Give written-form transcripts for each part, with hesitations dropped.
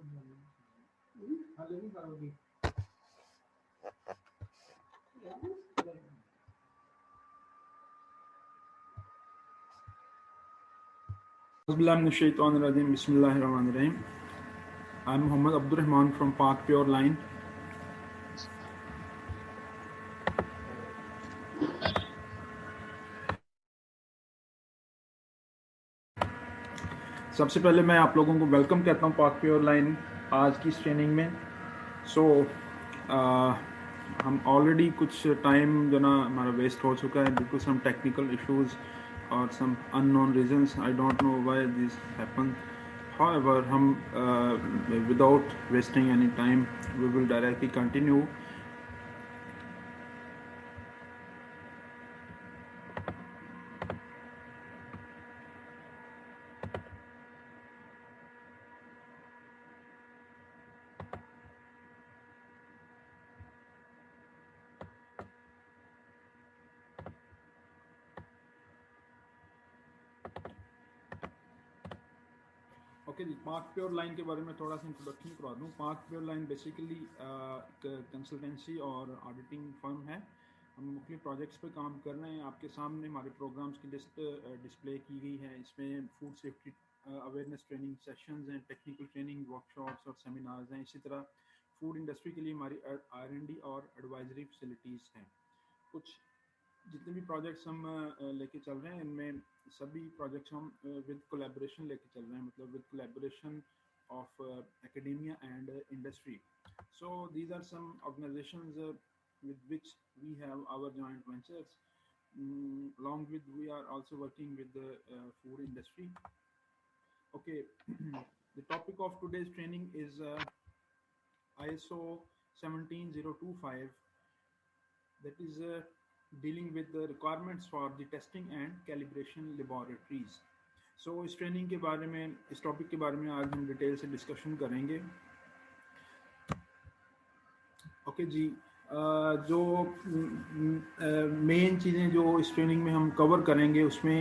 Bismillahirrahmanirrahim. I'm Muhammad Abdul Rahman from Park Pure Line. सबसे पहले मैं आप लोगों को वेलकम कहता हूँ पार्क प्योर लाइन आज की इस ट्रेनिंग में। हम ऑलरेडी कुछ टाइम जो ना हमारा वेस्ट हो चुका है बिकॉज सम टेक्निकल इश्यूज और some unknown reasons. I don't know why this happen. However, हम without wasting any time, we will directly continue. Okay जी, पार्क प्योर लाइन के बारे में थोड़ा सा इंट्रोडक्शन करवा दूँ। Park Pure Line basically consultancy और ऑडिटिंग फर्म है। हम मुख्तलिफ प्रोजेक्ट्स पे काम कर रहे हैं। आपके सामने हमारे प्रोग्राम्स की लिस्ट डिस्प्ले की गई है। इसमें food safety awareness training sessions हैं, टेक्निकल ट्रेनिंग वर्कशॉप्स और सेमिनार्स हैं। इसी तरह फूड इंडस्ट्री के लिए हमारी R&D और एडवाइजरी फैसिलिटीज़ हैं। कुछ जितने भी प्रोजेक्ट्स हम लेके चल रहे हैं इनमें सभी प्रोजेक्ट्स हम विद कोलैबोरेशन लेके चल रहे हैं, मतलब with collaboration of academia and industry. So these are some organisations with which we have our joint ventures. Along with we are also working with the food industry. Okay, the topic of today's training is ISO 17025, that is dealing with the requirements for the testing and calibration laboratories. So इस training के बारे में, इस topic के बारे में आज हम डिटेल से डिस्कशन करेंगे। ओके जी, जो मेन चीज़ें जो इस ट्रेनिंग में हम कवर करेंगे उसमें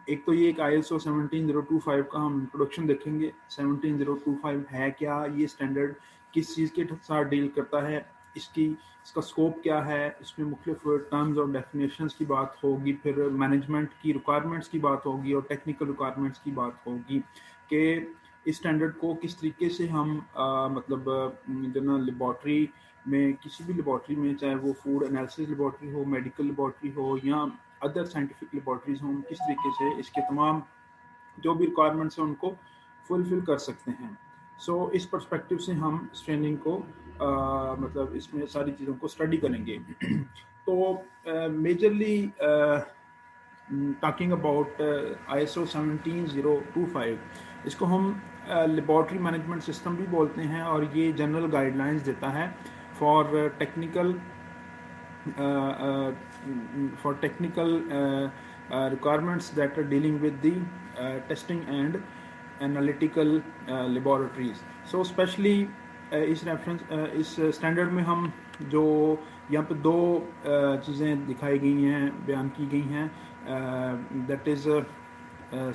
एक तो ये एक ISO 17025 का हम इंट्रोडक्शन देखेंगे। 17025 है क्या, ये स्टैंडर्ड किस चीज़ के साथ डील करता है, इसका स्कोप क्या है, इसमें मुख्तलिफ टर्म्स और डेफिनेशंस की बात होगी, फिर मैनेजमेंट की रिक्वायरमेंट्स की बात होगी और टेक्निकल रिक्वायरमेंट्स की बात होगी कि इस स्टैंडर्ड को किस तरीके से हम मतलब जो ना लेबॉर्ट्री में, किसी भी लेबॉर्ट्री में, चाहे वो फूड एनालिसिस लेबॉर्ट्री हो, मेडिकल लेबॉर्ट्री हो या अदर साइंटिफिक लेबॉर्ट्रीज हों, किस तरीके से इसके तमाम जो भी रिक्वायरमेंट्स हैं उनको फुलफिल कर सकते हैं। सो इस पर्सपेक्टिव से हम इस ट्रेनिंग को मतलब इसमें सारी चीज़ों को स्टडी करेंगे। तो मेजरली टॉकिंग अबाउट ISO 17025, इसको हम लेबॉर्ट्री मैनेजमेंट सिस्टम भी बोलते हैं और ये जनरल गाइडलाइंस देता है for technical requirements that are dealing with the testing and analytical laboratories. So especially इस रेफरेंस इस स्टैंडर्ड में हम जो यहाँ पे दो चीज़ें दिखाई गई हैं, बयान की गई हैं, that is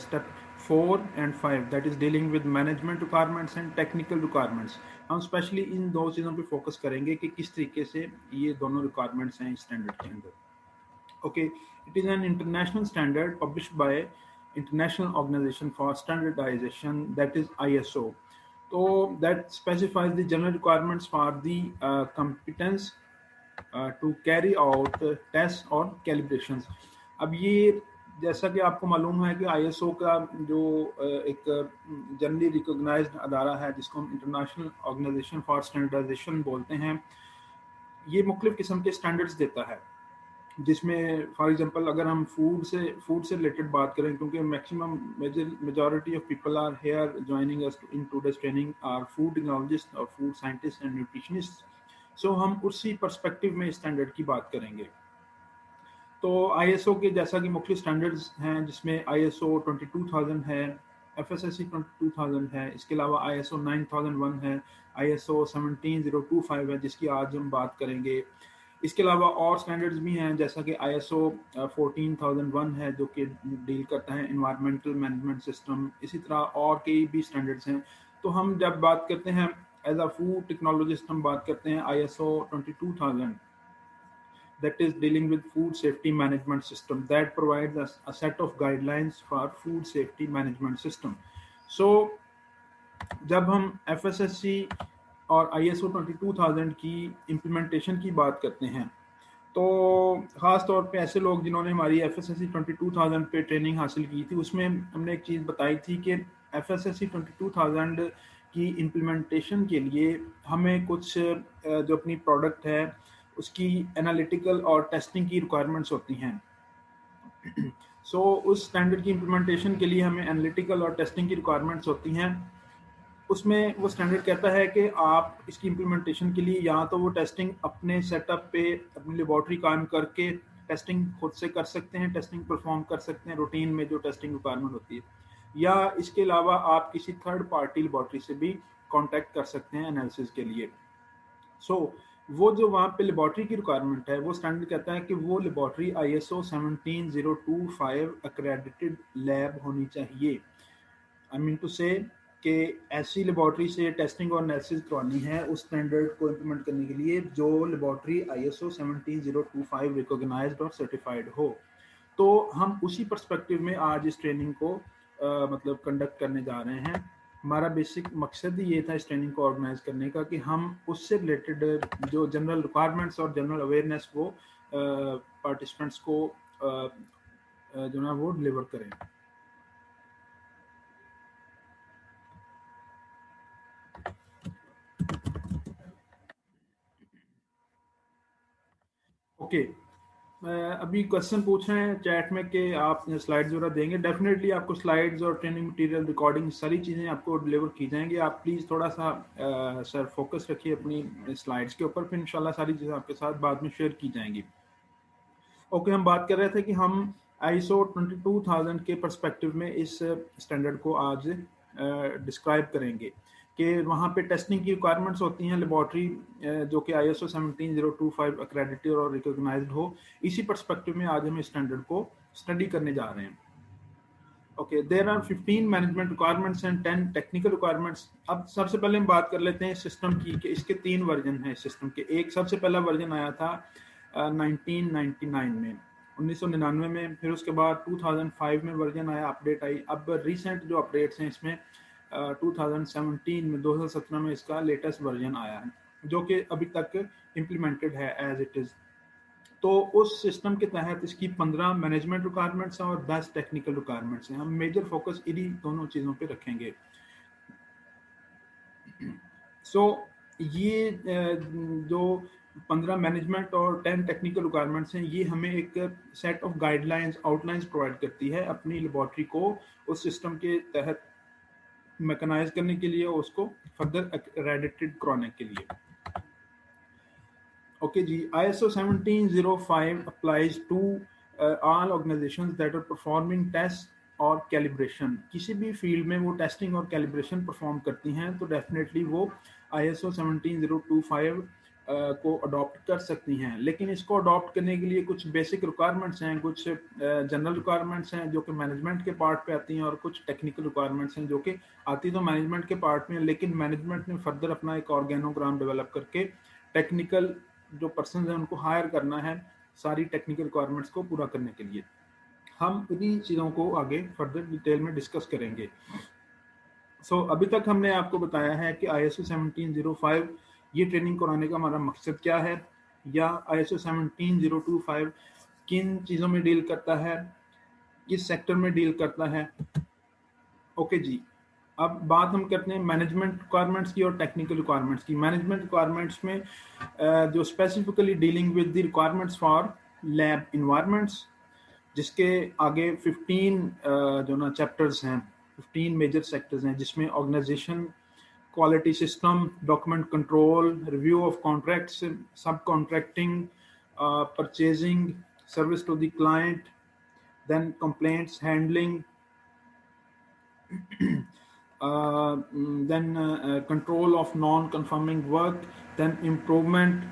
step 4 and 5, that is dealing with management requirements and technical requirements. हम स्पेशली इन दो चीज़ों पे फोकस करेंगे कि किस तरीके से ये दोनों रिक्वायरमेंट्स हैं इस स्टैंडर्ड के अंदर। Okay, it is an international standard published by international organisation for standardisation, that is ISO. So that specifies the general requirements for the competence to carry out tests और calibrations. अब ये जैसा कि आपको मालूम है कि ISO का जो एक जनरली रिकॉग्नाइज्ड अदारा है जिसको हम इंटरनेशनल ऑर्गेनाइजेशन फॉर स्टैंडर्डाइजेशन बोलते हैं, ये मुख्तलिफ किस्म के स्टैंडर्ड्स देता है, जिसमें फॉर एग्जांपल अगर हम फूड से रिलेटेड बात करें, क्योंकि maximum majority of people are here joining us in today's training are food technologist और food scientist and nutritionist, so हम उसी पर्सपेक्टिव में स्टैंडर्ड की बात करेंगे। तो ISO के जैसा कि मुख्तलिफ स्टैंडर्ड्स हैं, जिसमें ISO 22000 है, FSSC 22000 है, इसके अलावा ISO 9001 है, ISO 17025 है जिसकी आज हम बात करेंगे। इसके अलावा और स्टैंडर्ड्स भी हैं जैसा कि ISO 14001 है जो कि डील करता है एनवायरमेंटल मैनेजमेंट सिस्टम। इसी तरह और कई भी स्टैंडर्ड्स हैं। तो हम जब बात करते हैं एज अ फूड टेक्नोलॉजिस्ट, हम बात करते हैं ISO 22000, that is dealing with food safety management system, that provides us a set of guidelines for food safety management system. So जब हम FSSC और ISO 22000 की इम्प्लीमेंटेशन की बात करते हैं, तो ख़ास तौर पे ऐसे लोग जिन्होंने हमारी FSSC 22000 पे ट्रेनिंग हासिल की थी, उसमें हमने एक चीज़ बताई थी कि FSSC 22000 की इम्प्लीमेंटेशन के लिए हमें कुछ जो अपनी प्रोडक्ट है उसकी एनालिटिकल और टेस्टिंग की रिक्वायरमेंट्स होती हैं। सो उस स्टैंडर्ड की इम्प्लीमेंटेशन के लिए हमें एनालिटिकल और टेस्टिंग की रिक्वायरमेंट्स होती हैं। उसमें वो स्टैंडर्ड कहता है कि आप इसकी इम्प्लीमेंटेशन के लिए या तो वो टेस्टिंग अपने सेटअप पे अपनी लेबॉर्ट्री कायम करके टेस्टिंग खुद से कर सकते हैं, टेस्टिंग परफॉर्म कर सकते हैं रूटीन में जो टेस्टिंग रिक्वायरमेंट होती है, या इसके अलावा आप किसी थर्ड पार्टी लेबॉर्ट्री से भी कांटेक्ट कर सकते हैं एनालिसिस के लिए। सो वो जो वहाँ पे लेबॉर्ट्री की रिक्वायरमेंट है, वो स्टैंडर्ड कहता है कि वो लेबॉर्ट्री ISO 17025 अक्रेडिटेड लैब होनी चाहिए। आई मीन टू से कि ऐसी लेबॉर्ट्री से टेस्टिंग और एनालिसिस करवानी है उस स्टैंडर्ड को इम्प्लीमेंट करने के लिए जो लेबॉर्ट्री ISO 17025 रिकॉग्नाइज्ड और सर्टिफाइड हो। तो हम उसी पर्सपेक्टिव में आज इस ट्रेनिंग को मतलब कंडक्ट करने जा रहे हैं। हमारा बेसिक मकसद ही ये था इस ट्रेनिंग को ऑर्गेनाइज करने का कि हम उससे रिलेटेड जो जनरल रिक्वायरमेंट्स और जनरल अवेयरनेस वो पार्टिसिपेंट्स को जो ना वो डिलीवर करें। ओके, अभी क्वेश्चन पूछ रहे हैं चैट में कि आप स्लाइड्स वगैरह देंगे। डेफिनेटली आपको स्लाइड्स और ट्रेनिंग मटेरियल, रिकॉर्डिंग, सारी चीज़ें आपको डिलीवर की जाएंगी। आप प्लीज़ थोड़ा सा सर फोकस रखिए अपनी स्लाइड्स के ऊपर, फिर इंशाल्लाह सारी चीज़ें आपके साथ बाद में शेयर की जाएंगी। ओके, हम बात कर रहे थे कि हम ISO 22000 के पर्सपेक्टिव में इस स्टैंडर्ड को आज डिस्क्राइब करेंगे कि वहाँ पे टेस्टिंग की रिक्वायरमेंट्स होती हैं लेबॉर्ट्री जो कि ISO 17025 अक्रेडिटेड और रिकॉग्नाइज्ड हो। इसी पर्सपेक्टिव में आज हम इस स्टैंडर्ड को स्टडी करने जा रहे हैं। Okay, there are 15 management requirements and 10 technical requirements. अब सबसे पहले हम बात कर लेते हैं सिस्टम की कि इसके 3 वर्जन हैं सिस्टम के। एक सबसे पहला वर्जन आया था 1999 में, 1999 में। फिर उसके बाद 2005 में वर्जन आया, अपडेट आई। अब रिसेंट जो अपडेट्स हैं इसमें 2017 में, 2017 में इसका लेटेस्ट वर्जन आया है जो कि अभी तक इम्प्लीमेंटेड है एज इट इज़। तो उस सिस्टम के तहत इसकी 15 मैनेजमेंट रिक्वायरमेंट्स हैं और 10 टेक्निकल रिक्वायरमेंट्स हैं। हम मेजर फोकस इन्हीं दोनों चीज़ों पे रखेंगे। सो ये जो 15 मैनेजमेंट और 10 टेक्निकल रिक्वायरमेंट्स हैं, ये हमें एक set of guidelines, outlines provide करती है अपनी लेबॉर्ट्री को उस सिस्टम के तहत मैकेनाइज करने के लिए और उसको फर्दर एक्रेडिटेड कराने के लिए। Okay ji, ISO 17025 applies to all organizations that are performing tests और कैलिब्रेशन। किसी भी फील्ड में वो टेस्टिंग और कैलिब्रेशन परफॉर्म करती हैं तो डेफिनेटली वो ISO 17025 को अडॉप्ट कर सकती हैं। लेकिन इसको अडॉप्ट करने के लिए कुछ बेसिक रिक्वायरमेंट्स हैं, कुछ जनरल रिक्वायरमेंट्स हैं जो कि मैनेजमेंट के पार्ट पे आती हैं, और कुछ टेक्निकल रिक्वायरमेंट्स हैं जो कि आती तो मैनेजमेंट के पार्ट में, लेकिन मैनेजमेंट ने फर्दर अपना एक ऑर्गेनोग्राम डेवलप करके टेक्निकल जो पर्सन हैं उनको हायर करना है सारी टेक्निकल रिक्वायरमेंट्स को पूरा करने के लिए। हम इन्हीं चीज़ों को आगे फर्दर डिटेल में डिस्कस करेंगे। सो अभी तक हमने आपको बताया है कि ISO 17025 ये ट्रेनिंग कराने का हमारा मकसद क्या है, या ISO 17025 किन चीज़ों में डील करता है, किस सेक्टर में डील करता है। ओके जी, अब बात हम करते हैं मैनेजमेंट रिक्वायरमेंट्स की और टेक्निकल रिक्वायरमेंट्स की। मैनेजमेंट रिक्वायरमेंट्स में जो specifically dealing with the requirements for lab environments, जिसके आगे 15 जो ना चैप्टर्स हैं, 15 मेजर सेक्टर्स हैं, जिसमें organisation, quality system, document control, review of contracts, subcontracting, purchasing, service to the client, then complaints handling, then control of non-conforming work, then improvement,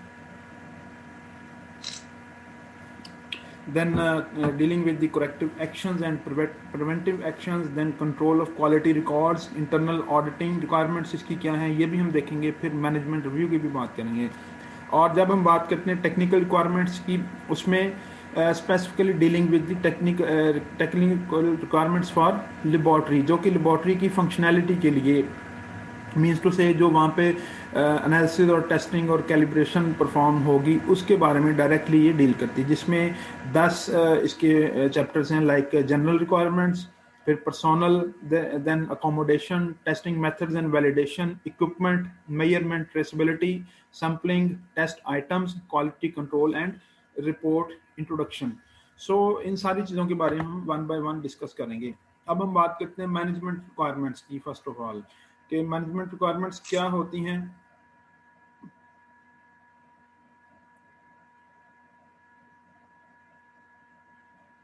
then dealing with the corrective actions and preventive actions, then control of quality records, internal auditing requirements इसकी क्या हैं ये भी हम देखेंगे, फिर management review की भी बात करेंगे। और जब हम बात करते हैं टेक्निकल रिक्वायरमेंट्स की, उसमें specifically dealing with the technical requirements for laboratory, जो कि लेबॉर्ट्री की फंक्शनैलिटी के लिए मीन्स टू से जो वहाँ पे एनालिसिस और टेस्टिंग और कैलिब्रेशन परफॉर्म होगी उसके बारे में डायरेक्टली ये डील करती है, जिसमें 10 इसके चैप्टर्स हैं, लाइक जनरल रिक्वायरमेंट्स, फिर personnel, then accommodation, testing methods and validation, equipment, measurement, traceability, sampling, test items, quality control and report introduction. So इन सारी चीज़ों के बारे में हम वन बाय वन डिस्कस करेंगे। अब हम बात करते हैं मैनेजमेंट रिक्वायरमेंट्स की। फर्स्ट ऑफ ऑल कि मैनेजमेंट रिक्वायरमेंट्स क्या होती हैं।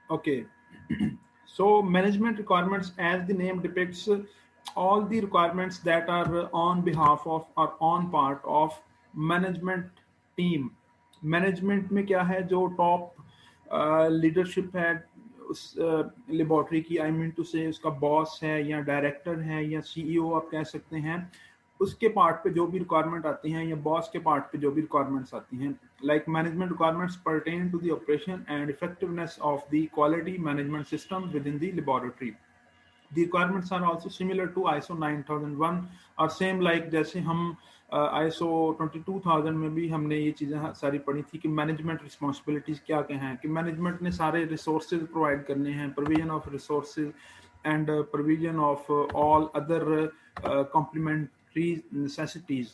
Okay, so management requirements, as the name depicts, all the requirements that are on behalf of or on part of management team। Management में क्या है, जो टॉप लीडरशिप है उस लेबॉर्ट्री की, आई मीन टू से उसका बॉस है या डायरेक्टर है या सीईओ आप कह सकते हैं, उसके पार्ट पे जो भी रिक्वायरमेंट आती हैं या बॉस के पार्ट पे जो भी रिक्वायरमेंट्स आती हैं, like management requirements pertain to the operation and effectiveness of the quality management system within the laboratory. The requirements are also similar to ISO 9001 और सेम लाइक जैसे हम ISO 22000 में भी हमने ये चीज़ें सारी पढ़ी थी कि मैनेजमेंट रिस्पॉन्सिबिलिटीज़ क्या क्या हैं, कि मैनेजमेंट ने सारे रिसोर्सेज प्रोवाइड करने हैं, provision of resources and provision of all other complementary necessities.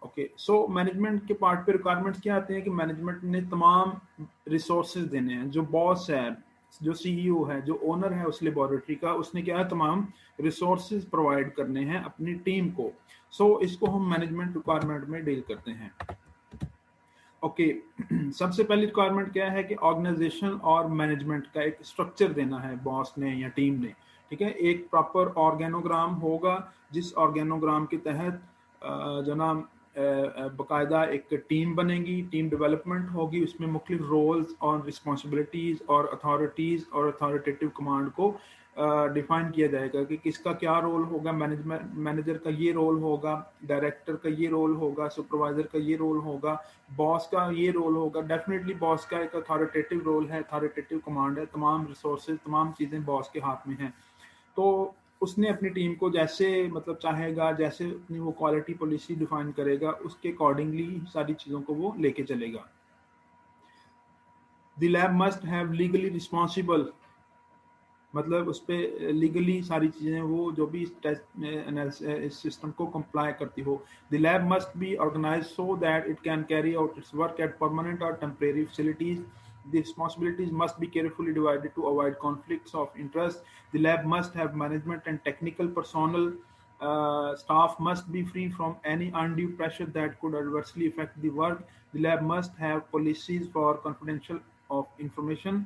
Okay, so management के पार्ट पे रिक्वायरमेंट्स क्या आते हैं कि मैनेजमेंट ने तमाम रिसोर्सेज देने हैं, जो बॉस है, जो सीईओ है, जो ओनर है उस लेबोरेटरी का, उसने क्या है तमाम रिसोर्सेज प्रोवाइड करने हैं अपनी टीम को। सो इसको हम मैनेजमेंट रिक्वायरमेंट में डील करते हैं। ओके, सबसे पहली रिक्वायरमेंट क्या है कि ऑर्गेनाइजेशन और मैनेजमेंट का एक स्ट्रक्चर देना है बॉस ने या टीम ने। ठीक है, एक प्रॉपर ऑर्गेनोग्राम होगा, जिस ऑर्गेनोग्राम के तहत जो ना बाकायदा एक टीम बनेगी, टीम डेवलपमेंट होगी, उसमें मुख्तलिफ रोल्स और रिस्पॉन्सिबिलिटीज़ और अथॉरिटीज़ और अथॉरिटेटिव कमांड को डिफाइन किया जाएगा कि किसका क्या रोल होगा। मैनेजर का ये रोल होगा, डायरेक्टर का ये रोल होगा, सुपरवाइजर का ये रोल होगा, बॉस का ये रोल होगा। डेफिनेटली बॉस का एक अथॉरिटेटिव रोल है, अथॉरिटेटिव कमांड है, तमाम रिसोर्सेज तमाम चीज़ें बॉस के हाथ में हैं। तो उसने अपनी टीम को जैसे मतलब चाहेगा, जैसे अपनी वो क्वालिटी पॉलिसी डिफाइन करेगा, उसके अकॉर्डिंगली सारी चीज़ों को वो लेके चलेगा। The lab must have legally responsible, मतलब उस पर लीगली सारी चीज़ें वो जो भी इस सिस्टम को कंप्लाई करती हो। The lab must be organize so that it can carry out its work at permanent और temporary facilities. The responsibilities must be carefully divided to avoid conflicts of interest. The lab must have management and technical personnel. Staff must be free from any undue pressure that could adversely affect the work. The lab must have policies for confidential of information.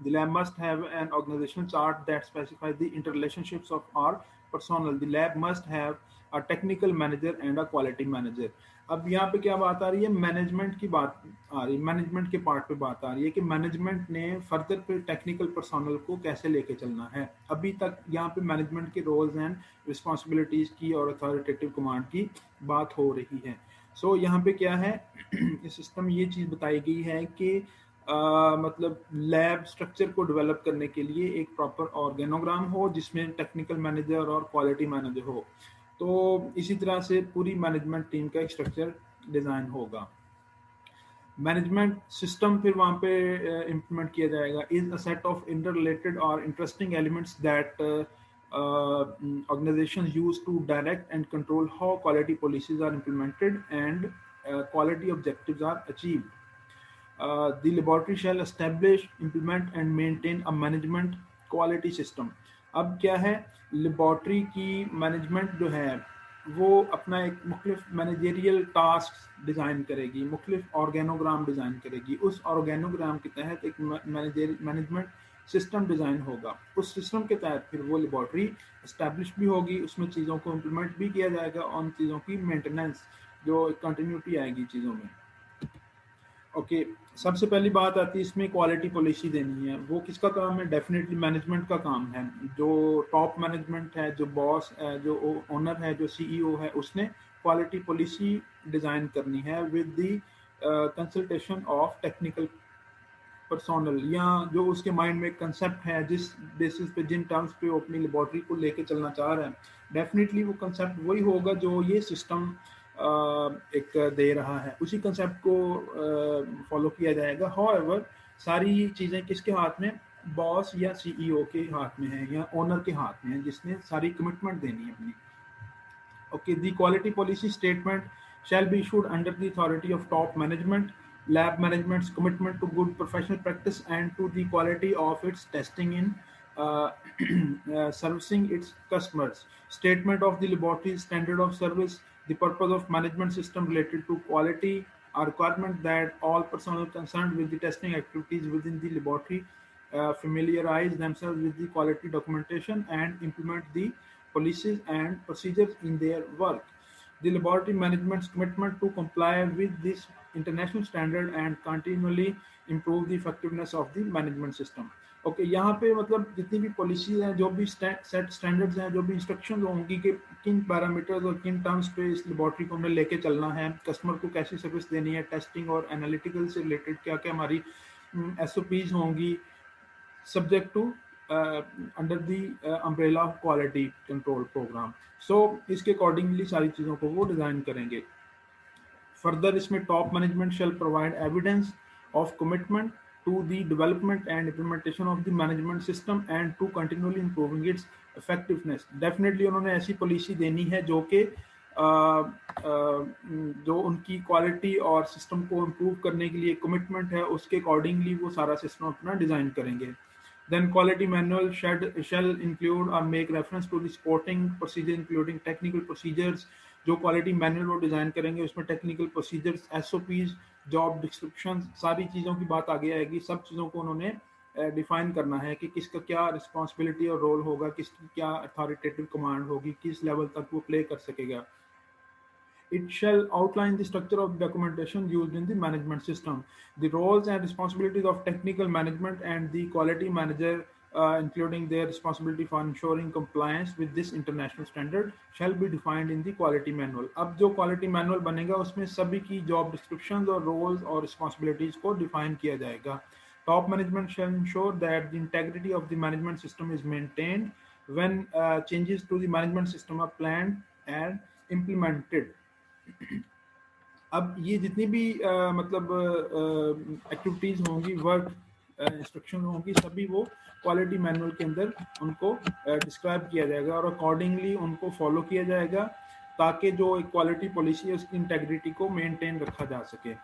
The lab must have an organizational chart that specifies the interrelationships of our personnel. The lab must have a technical manager and a quality manager. अब यहाँ पे क्या बात आ रही है, management की बात आ रही है, मैनेजमेंट के पार्ट पे बात आ रही है कि मैनेजमेंट ने फर्दर पे टेक्निकल पर्सोनल को कैसे लेके चलना है। अभी तक यहाँ पे मैनेजमेंट के रोल्स एंड रिस्पॉन्सिबिलिटीज की और अथॉरिटेटिव कमांड की बात हो रही है। सो यहाँ पे क्या है, इस सिस्टम ये चीज़ बताई गई है कि मतलब लैब स्ट्रक्चर को डेवलप करने के लिए एक प्रॉपर ऑर्गेनोग्राम हो जिसमें टेक्निकल मैनेजर और क्वालिटी मैनेजर हो। तो इसी तरह से पूरी मैनेजमेंट टीम का एक स्ट्रक्चर डिज़ाइन होगा। मैनेजमेंट सिस्टम फिर वहाँ पे इम्प्लीमेंट किया जाएगा is a set of interrelated और interesting elements that organizations use to direct and control how quality policies are implemented and quality objectives are achieved. The laboratory shall establish, implement and maintain a management quality system. अब क्या है, laboratory की management जो है वो अपना एक मुख्तलिफ मैनेजरियल टास्क डिज़ाइन करेगी, मुख्तलिफ ऑर्गेनोग्राम डिज़ाइन करेगी। उस ऑर्गेनोग्राम के तहत एक मैनेजमेंट सिस्टम डिज़ाइन होगा। उस सिस्टम के तहत फिर वो लेबॉर्ट्री इस्टेब्लिश भी होगी, उसमें चीज़ों को इम्प्लीमेंट भी किया जाएगा, उन चीज़ों की मेंटेनेंस जो कंटिन्यूटी आएगी चीज़ों में। ओके, सबसे पहली बात आती है इसमें क्वालिटी पॉलिसी देनी है। वो किसका काम है? डेफिनेटली मैनेजमेंट का काम है। जो टॉप मैनेजमेंट है, जो बॉस है, जो ओनर है, जो सीईओ है, उसने क्वालिटी पॉलिसी डिज़ाइन करनी है with the consultation of technical personnel, या जो उसके माइंड में कंसेप्ट है, जिस बेसिस पे, जिन टर्म्स पे वो अपनी लेबॉर्ट्री को लेके चलना चाह रहा है, डेफिनेटली वो कंसेप्ट वही होगा जो ये सिस्टम एक दे रहा है, उसी कंसेप्ट को फॉलो किया जाएगा। हाउएवर सारी चीज़ें किसके हाथ में? बॉस या सीईओ के हाथ में है, या ओनर के हाथ में है, जिसने सारी कमिटमेंट देनी है अपनी। Okay, the quality policy statement shall be issued under the authority of top management. Lab management's commitment to good professional practice and to the quality of its testing in servicing its customers. Statement of the laboratory standard of service, the purpose of management system related to quality, a requirement that all personnel concerned with the testing activities within the laboratory familiarize themselves with the quality documentation and implement the policies and procedures in their work. The laboratory management's commitment to comply with this international standard and continually improve the effectiveness of the management system. Okay, यहाँ पे मतलब जितनी भी policies हैं, जो भी set standards हैं, जो भी इंस्ट्रक्शंस होंगी कि किन पैरामीटर्स और किन टर्म्स पे इस लेबॉर्ट्री को हमें लेके चलना है, कस्टमर को कैसी सर्विस देनी है, टेस्टिंग और एनालिटिकल से रिलेटेड क्या क्या हमारी एसओपीज होंगी, subject to under the umbrella of quality control program. So इसके अकॉर्डिंगली सारी चीज़ों को वो डिज़ाइन करेंगे। फर्दर इसमें top management shall provide evidence of commitment to the development and implementation of the management system and to continually improving its effectiveness. Definitely उन्होंने ऐसी policy देनी है जो कि जो उनकी क्वालिटी और सिस्टम को इम्प्रूव करने के लिए कमिटमेंट है, उसके अकॉर्डिंगली वो सारा सिस्टम अपना डिज़ाइन करेंगे। Then quality manual shall include or make reference to the supporting procedure including technical procedures। जो क्वालिटी मैनुअल वो डिज़ाइन करेंगे उसमें technical procedures, SOPs, job description, सारी चीज़ों की बात आगे आएगी। सब चीज़ों को उन्होंने डिफाइन करना है कि किसका क्या रिस्पॉन्सिबिलिटी और रोल होगा, किसकी क्या अथॉरिटेटिव कमांड होगी, किस लेवल तक वो प्ले कर सकेगा। It shall outline the structure of the documentation used in the management system, the roles and responsibilities of technical management and the quality manager, including their responsibility for ensuring compliance with this international standard, shall be defined in the quality manual. अब जो quality manual बनेगा उसमें सभी की job descriptions और roles और responsibilities को define किया जाएगा. Top management shall ensure that the integrity of the management system is maintained when changes to the management system are planned and implemented. अब ये जितनी भी मतलब एक्टिविटीज़ होंगी, वर्क इंस्ट्रक्शन होंगी, सभी वो क्वालिटी मैनुअल के अंदर उनको डिस्क्राइब किया जाएगा और अकॉर्डिंगली उनको फॉलो किया जाएगा ताकि जो एक क्वालिटी पॉलिसी है उसकी इंटेग्रिटी को मेंटेन रखा जा सके।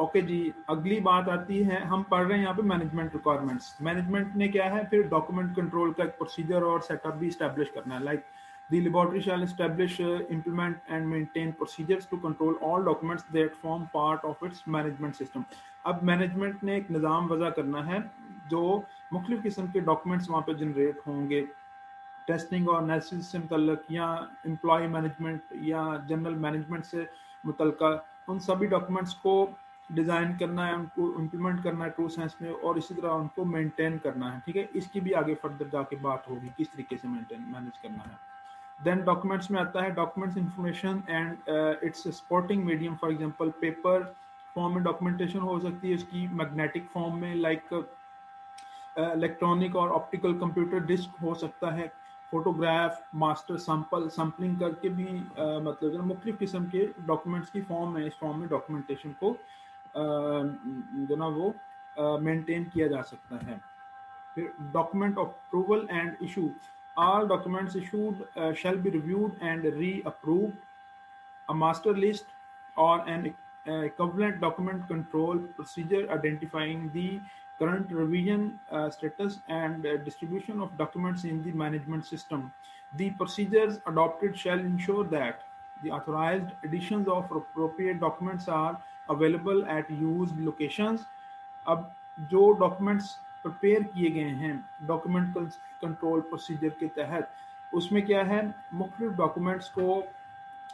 ओके जी, अगली बात आती है, हम पढ़ रहे हैं यहाँ पे मैनेजमेंट रिक्वायरमेंट्स। मैनेजमेंट ने क्या है फिर डॉक्यूमेंट कंट्रोल का एक प्रोसीजर और सेटअप भी इस्टेब्लिश करना है। Like the laboratory shall establish, implement and maintain procedures to control all documents that form part of its management system. अब मैनेजमेंट ने एक निज़ाम वज़ा करना है जो मुख्तलिफ किस्म के डॉक्यूमेंट्स वहाँ पे जनरेट होंगे, टेस्टिंग और एनालिसिस से मुतल्लक या एम्प्लॉय मैनेजमेंट या जनरल मैनेजमेंट से मुतल्लिका, उन सभी डॉक्यूमेंट्स को डिज़ाइन करना है, उनको इम्प्लीमेंट करना है ट्रू सेंस में, और इसी तरह उनको मेंटेन करना है। ठीक है, इसकी भी आगे फर्दर जाके बात होगी किस तरीके से मैनेज करना है। देन डॉक्यूमेंट्स में आता है documents information and it's supporting medium. For example paper form में डॉक्यूमेंटेशन हो सकती है, उसकी मैग्नेटिक फॉर्म में लाइक इलेक्ट्रॉनिक और ऑप्टिकल कंप्यूटर डिस्क हो सकता है, फोटोग्राफ, मास्टर सैम्पलिंग करके भी मतलब जो मुख्तलिफ किस्म के डॉक्यूमेंट्स की फॉर्म है, इस फॉर्म में डॉक्यूमेंटेशन को जो ना वो मेंटेन किया जा सकता है। फिर document of approval and issue, all documents issued shall be reviewed and re-approved. A master list or an equivalent document control procedure identifying the current revision status and distribution of documents in the management system. The procedures adopted shall ensure that the authorized editions of appropriate documents are available at used locations. अब जो documents prepare किए गए हैं document control procedure के तहत, उसमें क्या है, मुख्तलिफ डॉक्यूमेंट्स को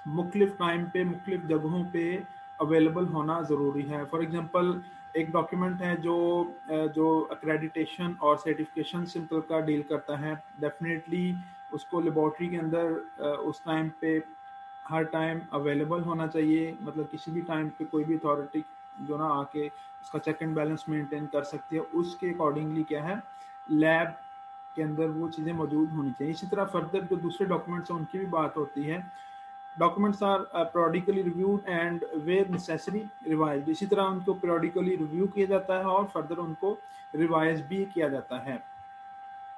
मुख्तलिफ टाइम पे मुख्तलिफ जगहों पे अवेलेबल होना ज़रूरी है। फॉर एग्जांपल एक डॉक्यूमेंट है जो अक्रेडिटेशन और सर्टिफिकेशन सिंपल का डील करता है, डेफिनेटली उसको लेबॉर्ट्री के अंदर उस टाइम पे हर टाइम अवेलेबल होना चाहिए। मतलब किसी भी टाइम पे कोई भी अथॉरिटी जो ना आके उसका चेक एंड बैलेंस मेंटेन कर सकती है, उसके अकॉर्डिंगली क्या है, लैब के अंदर वो चीज़ें मौजूद होनी चाहिए। इसी तरह फर्दर जो दूसरे डॉक्यूमेंट्स हैं उनकी भी बात होती है। Documents are periodically reviewed and where necessary revised। इसी तरह उनको periodically रिव्यू किया जाता है और फर्दर उनको रिवाइज भी किया जाता है।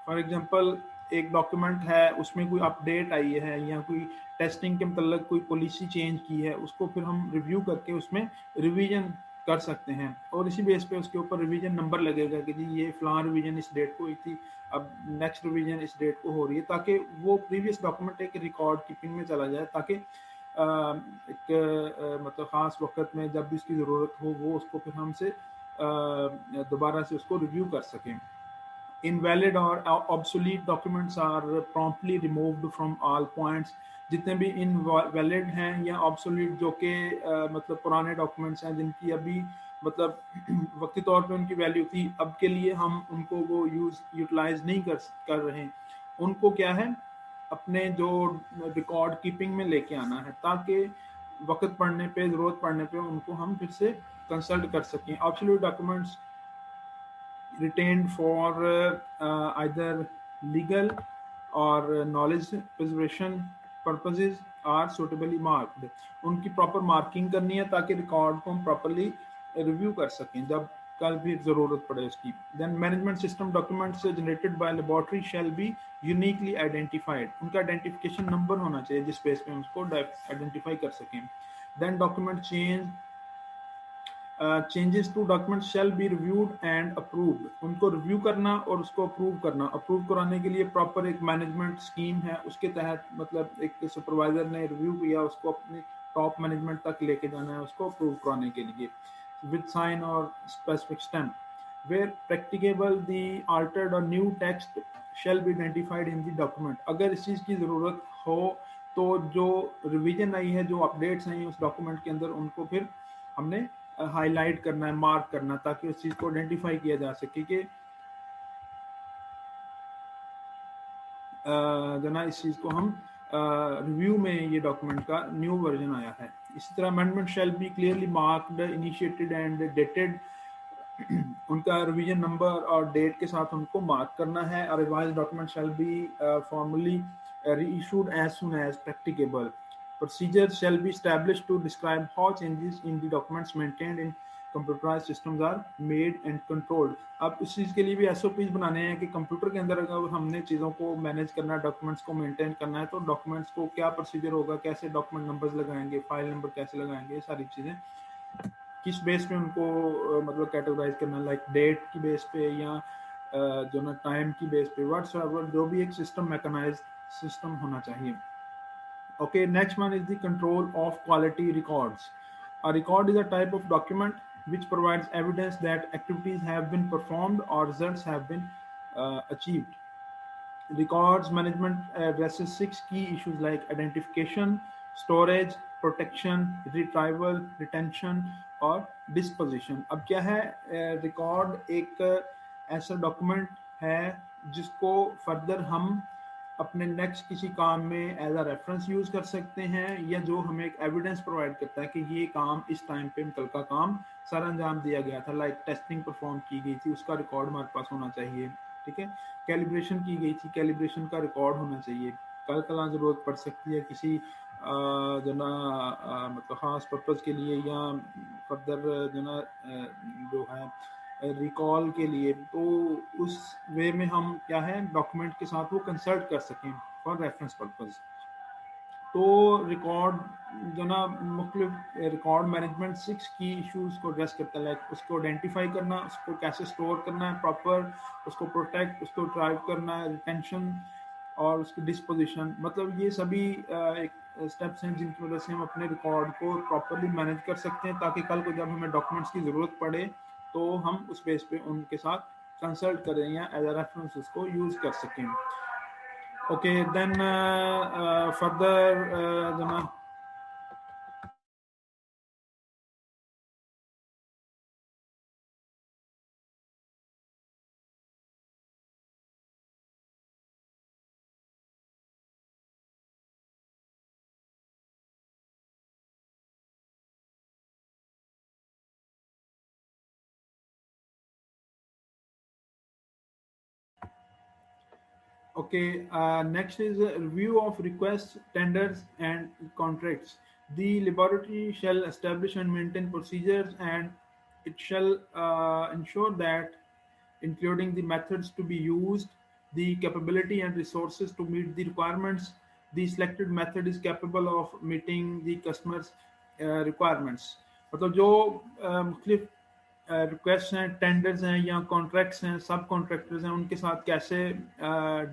फॉर एग्जांपल एक डॉक्यूमेंट है, उसमें कोई अपडेट आई है या कोई टेस्टिंग के मतलब कोई पॉलिसी चेंज की है, उसको फिर हम रिव्यू करके उसमें रिवीजन कर सकते हैं और इसी बेस पे उसके ऊपर रिवीजन नंबर लगेगा कि जी ये फलां रिवीजन इस डेट को हुई थी, अब नेक्स्ट रिवीजन इस डेट को हो रही है, ताकि वो प्रीवियस डॉक्यूमेंट एक रिकॉर्ड कीपिंग में चला जाए, ताकि एक मतलब ख़ास वक्त में जब भी उसकी ज़रूरत हो वो उसको फिर हमसे दोबारा से उसको रिव्यू कर सकें। Invalid or obsolete documents are promptly removed from all points। जितने भी इनवैलिड हैं या ऑब्सोलीट जो कि मतलब पुराने डॉक्यूमेंट्स हैं जिनकी अभी मतलब वक्ती तौर पे उनकी वैल्यू थी, अब के लिए हम उनको वो यूटिलाइज नहीं कर रहे हैं, उनको क्या है अपने जो रिकॉर्ड कीपिंग में लेके आना है, ताकि वक्त पड़ने पे ज़रूरत पड़ने पे उनको हम फिर से कंसल्ट कर सकें। Absolute documents retained for either legal or knowledge preservation purposes are suitably marked। उनकी प्रॉपर मार्किंग करनी है ताकि रिकॉर्ड को हम प्रॉपरली रिव्यू कर सकें जब कल भी ज़रूरत पड़े उसकी। Then management system documents generated by laboratory shall be uniquely identified. उनका आइडेंटिफिकेशन नंबर होना चाहिए जिस बेस पे हम उसको आइडेंटिफाई कर सकें। Then document changes to document shall be reviewed and approved. उनको रिव्यू करना और उसको अप्रूव करना। अप्रूव कराने के लिए प्रॉपर एक मैनेजमेंट स्कीम है, उसके तहत मतलब एक सुपरवाइजर ने रिव्यू किया, उसको अपने टॉप मैनेजमेंट तक लेके जाना है उसको अप्रूव कराने के लिए विद साइन और specific stamp. Where practicable the altered और new text shall be identified in the document. अगर इस चीज़ की ज़रूरत हो तो जो रिवीजन आई है, जो अपडेट्स आई हैं उस डॉक्यूमेंट के अंदर, उनको फिर हमने हाईलाइट करना है, मार्क करना, ताकि उस चीज़ को आइडेंटिफाई किया जा सके कि जो ना इस चीज़ को हम रिव्यू में ये डॉक्यूमेंट का न्यू वर्जन आया है। इसी तरह amendment shall be clearly marked, initiated and dated. उनका रिवीजन नंबर और डेट के साथ उनको मार्क करना है। और revise document shall be formally reissued as soon as practicable. Procedures shall be established to describe how changes in the documents maintained in computerized systems are made and controlled। अब इस चीज़ के लिए भी SOPs बनाने हैं कि कंप्यूटर के अंदर अगर हमने चीज़ों को मैनेज करना है, डॉक्यूमेंट्स को मेंटेन करना है, तो डॉक्यूमेंट्स को क्या प्रोसीजर होगा, कैसे डॉक्यूमेंट नंबर्स लगाएंगे, फाइल नंबर कैसे लगाएंगे, ये सारी चीज़ें किस बेस पे उनको मतलब कैटेगराइज करना, लाइक डेट की बेस पे या जो ना टाइम की बेस पे, व्हाट्सएवर जो भी एक सिस्टम मैकेनाइज सिस्टम होना चाहिए। Okay, next one is the control of quality records। A record is a type of document which provides evidence that activities have been performed or results have been achieved। Records management addresses 6 key issues like identification, storage, protection, retrieval, retention और disposition। अब क्या है, record एक ऐसा document है जिसको further हम अपने नेक्स्ट किसी काम में एज अ रेफरेंस यूज कर सकते हैं, या जो हमें एक एविडेंस प्रोवाइड करता है कि ये काम इस टाइम पे कल का काम सर अंजाम दिया गया था, लाइक टेस्टिंग परफॉर्म की गई थी, उसका रिकॉर्ड हमारे पास होना चाहिए। ठीक है, कैलिब्रेशन की गई थी, कैलिब्रेशन का रिकॉर्ड होना चाहिए। कल कला ज़रूरत पड़ सकती है किसी जो ना मतलब ख़ास पर्पज़ के लिए या फर्दर जो ना जो है रिकॉल के लिए, तो उस वे में हम क्या है डॉक्यूमेंट के साथ वो कंसल्ट कर सकें फॉर रेफरेंस पर्पज़। तो रिकॉर्ड जो ना मुख्तलिफ रिकॉर्ड मैनेजमेंट 6 की इश्यूज को एड्रेस करता है, लाइक उसको आइडेंटिफाई करना, उसको कैसे स्टोर करना है प्रॉपर, उसको प्रोटेक्ट, उसको ड्राइव करना है, रिटेंशन और उसकी डिस्पोजिशन। मतलब ये सभी एक स्टेप्स हैं जिनकी वजह से हम अपने रिकॉर्ड को प्रॉपरली मैनेज कर सकते हैं, ताकि कल को जब हमें डॉक्यूमेंट्स की ज़रूरत पड़े तो हम उस बेस पे उनके साथ कंसल्ट करें या एज अ रेफरेंस उसको यूज़ कर सकें। ओके, देन फर्दर जो ना Okay, next is a review of requests, tenders, and contracts. The laboratory shall establish and maintain procedures, and it shall ensure that, including the methods to be used, the capability and resources to meet the requirements, the selected method is capable of meeting the customer's requirements. मतलब जो मुख्तलिफ request हैं, tenders हैं या contracts हैं, सब contractors हैं, उनके साथ कैसे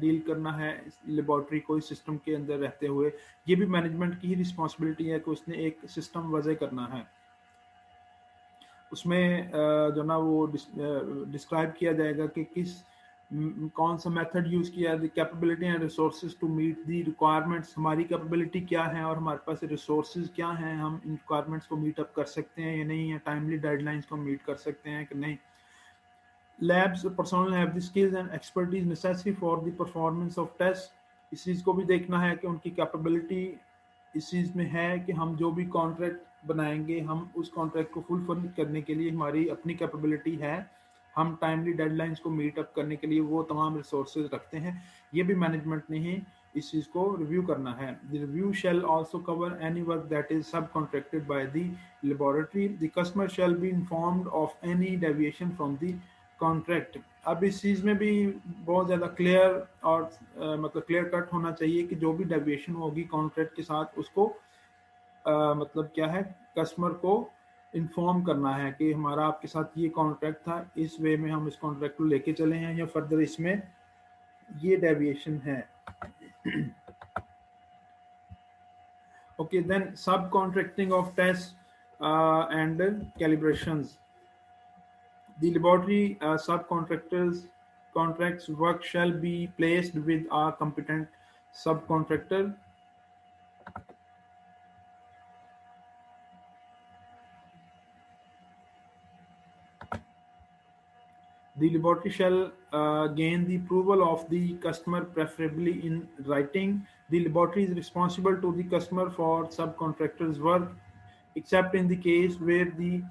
डील करना है लेबॉर्ट्री को इस सिस्टम के अंदर रहते हुए, ये भी मैनेजमेंट की ही रिस्पॉन्सिबिलिटी है कि उसने एक सिस्टम वजह करना है। उसमें जो ना वो डिस्क्राइब किया जाएगा कि कौन सा मेथड यूज़ किया, the capability and resources to meet the requirements, हमारी कैपेबिलिटी क्या है और हमारे पास रिसोर्सेज क्या हैं, हम इन रिक्वायरमेंट्स को मीट अप कर सकते हैं या नहीं, या टाइमली डेडलाइंस को मीट कर सकते हैं कि नहीं। Labs personnel have the skills and expertise necessary for the performance of tests. इस चीज़ को भी देखना है कि उनकी कैपेबिलिटी इस चीज़ में है कि हम जो भी कॉन्ट्रैक्ट बनाएंगे, हम उस कॉन्ट्रैक्ट को फुलफिल करने के लिए हमारी अपनी कैपेबिलिटी है, हम टाइमली डेडलाइंस को मीट अप करने के लिए वो तमाम रिसोर्सेज रखते हैं। ये भी मैनेजमेंट ने ही इस चीज़ को रिव्यू करना है। The review shall also cover any work that is subcontracted by the laboratory. The customer shall be informed of any deviation from the contract. अब इस चीज़ में भी बहुत ज़्यादा क्लियर और मतलब क्लियर कट होना चाहिए कि जो भी डेविएशन होगी कॉन्ट्रैक्ट के साथ, उसको मतलब क्या है, कस्टमर को इन्फॉर्म करना है कि हमारा आपके साथ ये कॉन्ट्रैक्ट था, इस वे में हम इस कॉन्ट्रैक्ट को लेके चले हैं, या फर्दर इसमें ये डेविएशन है। Okay, then subcontracting of tests and calibrations. The laboratory subcontractors contracts work shall be placed with a competent subcontractor. The laboratory shall gain the approval of the customer, preferably in writing. The laboratory is responsible to the customer for subcontractors' work, except in the case where the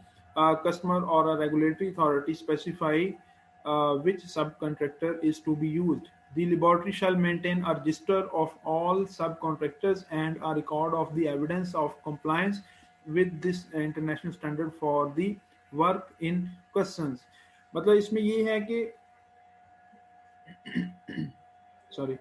customer or a regulatory authority specify which subcontractor is to be used. The laboratory shall maintain a register of all subcontractors and a record of the evidence of compliance with this international standard for the work in questions. मतलब इसमें ये है कि sorry,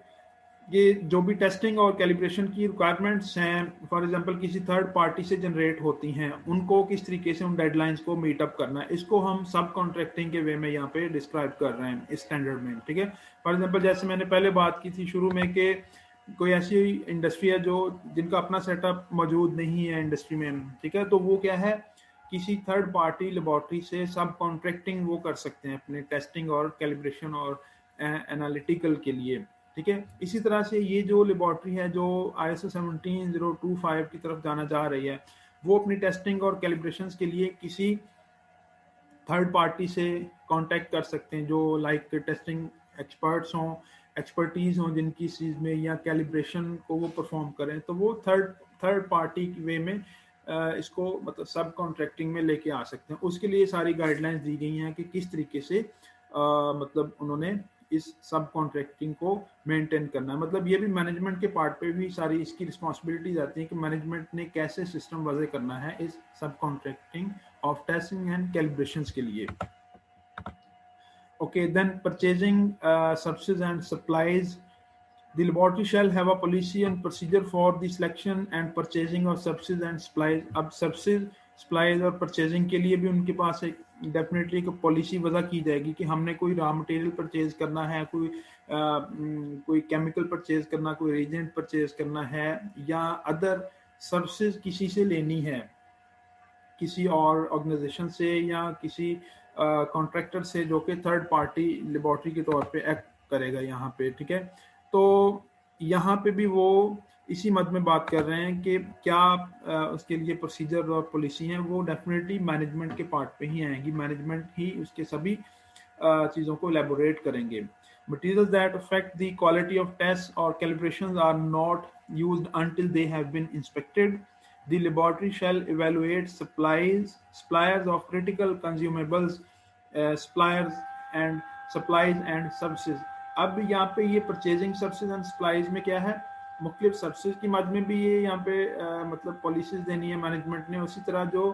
ये जो भी testing और calibration की रिक्वायरमेंट्स हैं, फॉर एग्जांपल किसी थर्ड पार्टी से जनरेट होती हैं, उनको किस तरीके से उन डेडलाइंस को मीट अप करना है, इसको हम सब कॉन्ट्रैक्टिंग के वे में यहाँ पे डिस्क्राइब कर रहे हैं इस स्टैंडर्ड में। ठीक है, फॉर एग्जांपल जैसे मैंने पहले बात की थी शुरू में कि कोई ऐसी इंडस्ट्री है जो जिनका अपना सेटअप मौजूद नहीं है इंडस्ट्री में, ठीक है, तो वो क्या है, किसी थर्ड पार्टी लेबॉर्ट्री से सब कॉन्ट्रैक्टिंग वो कर सकते हैं अपने टेस्टिंग और कैलिब्रेशन और एनालिटिकल के लिए। ठीक है, इसी तरह से ये जो लेबॉर्ट्री है जो ISO 17025 की तरफ जाना चाह रही है, वो अपनी टेस्टिंग और कैलिब्रेशंस के लिए किसी थर्ड पार्टी से कांटेक्ट कर सकते हैं जो लाइक टेस्टिंग एक्सपर्ट्स हों, एक्सपर्टीज हों जिनकी इस चीज़ में, या कैलिब्रेशन को वो परफॉर्म करें, तो वो थर्ड पार्टी के वे में इसको मतलब सब कॉन्ट्रैक्टिंग में लेके आ सकते हैं। उसके लिए सारी गाइडलाइंस दी गई हैं कि किस तरीके से मतलब उन्होंने इस सब कॉन्ट्रैक्टिंग को मेंटेन करना है। मतलब ये भी मैनेजमेंट के पार्ट पे भी सारी इसकी रिस्पॉन्सिबिलिटीज आती हैं कि मैनेजमेंट ने कैसे सिस्टम वजह करना है इस सब contracting of testing and calibrations के लिए। Okay, then purchasing subsidies and supplies. The laboratory shall have a policy and procedure for the selection and purchasing of subsidies and supplies. अब subsidies, supplies और purchasing के लिए भी उनके पास एक definitely एक पॉलिसी वजह की जाएगी कि हमने कोई रॉ मटेरियल परचेज करना है, कोई केमिकल परचेज करना, कोई रीजेंट परचेज करना है, या अदर सर्विसेज किसी से लेनी है, किसी और ऑर्गेनाइजेशन से या किसी कॉन्ट्रैक्टर से जो कि थर्ड पार्टी लेबॉर्ट्री के तौर पे एक्ट करेगा यहाँ पे। ठीक है, तो यहाँ पे भी वो इसी मद में बात कर रहे हैं कि क्या उसके लिए प्रोसीजर और पॉलिसी हैं, वो डेफिनेटली मैनेजमेंट के पार्ट पे ही आएंगी, मैनेजमेंट ही उसके सभी चीज़ों को एलेबोरेट करेंगे। Materials that affect the quality of tests or calibrations are not used until they have been inspected. The laboratory shall evaluate suppliers of critical consumables, suppliers and supplies and services. अब यहाँ पे ये purchasing services and supplies में क्या है, मुख्तलिफ services की मद में भी ये यहाँ पे मतलब पॉलिसीज देनी है मैनेजमेंट ने। उसी तरह जो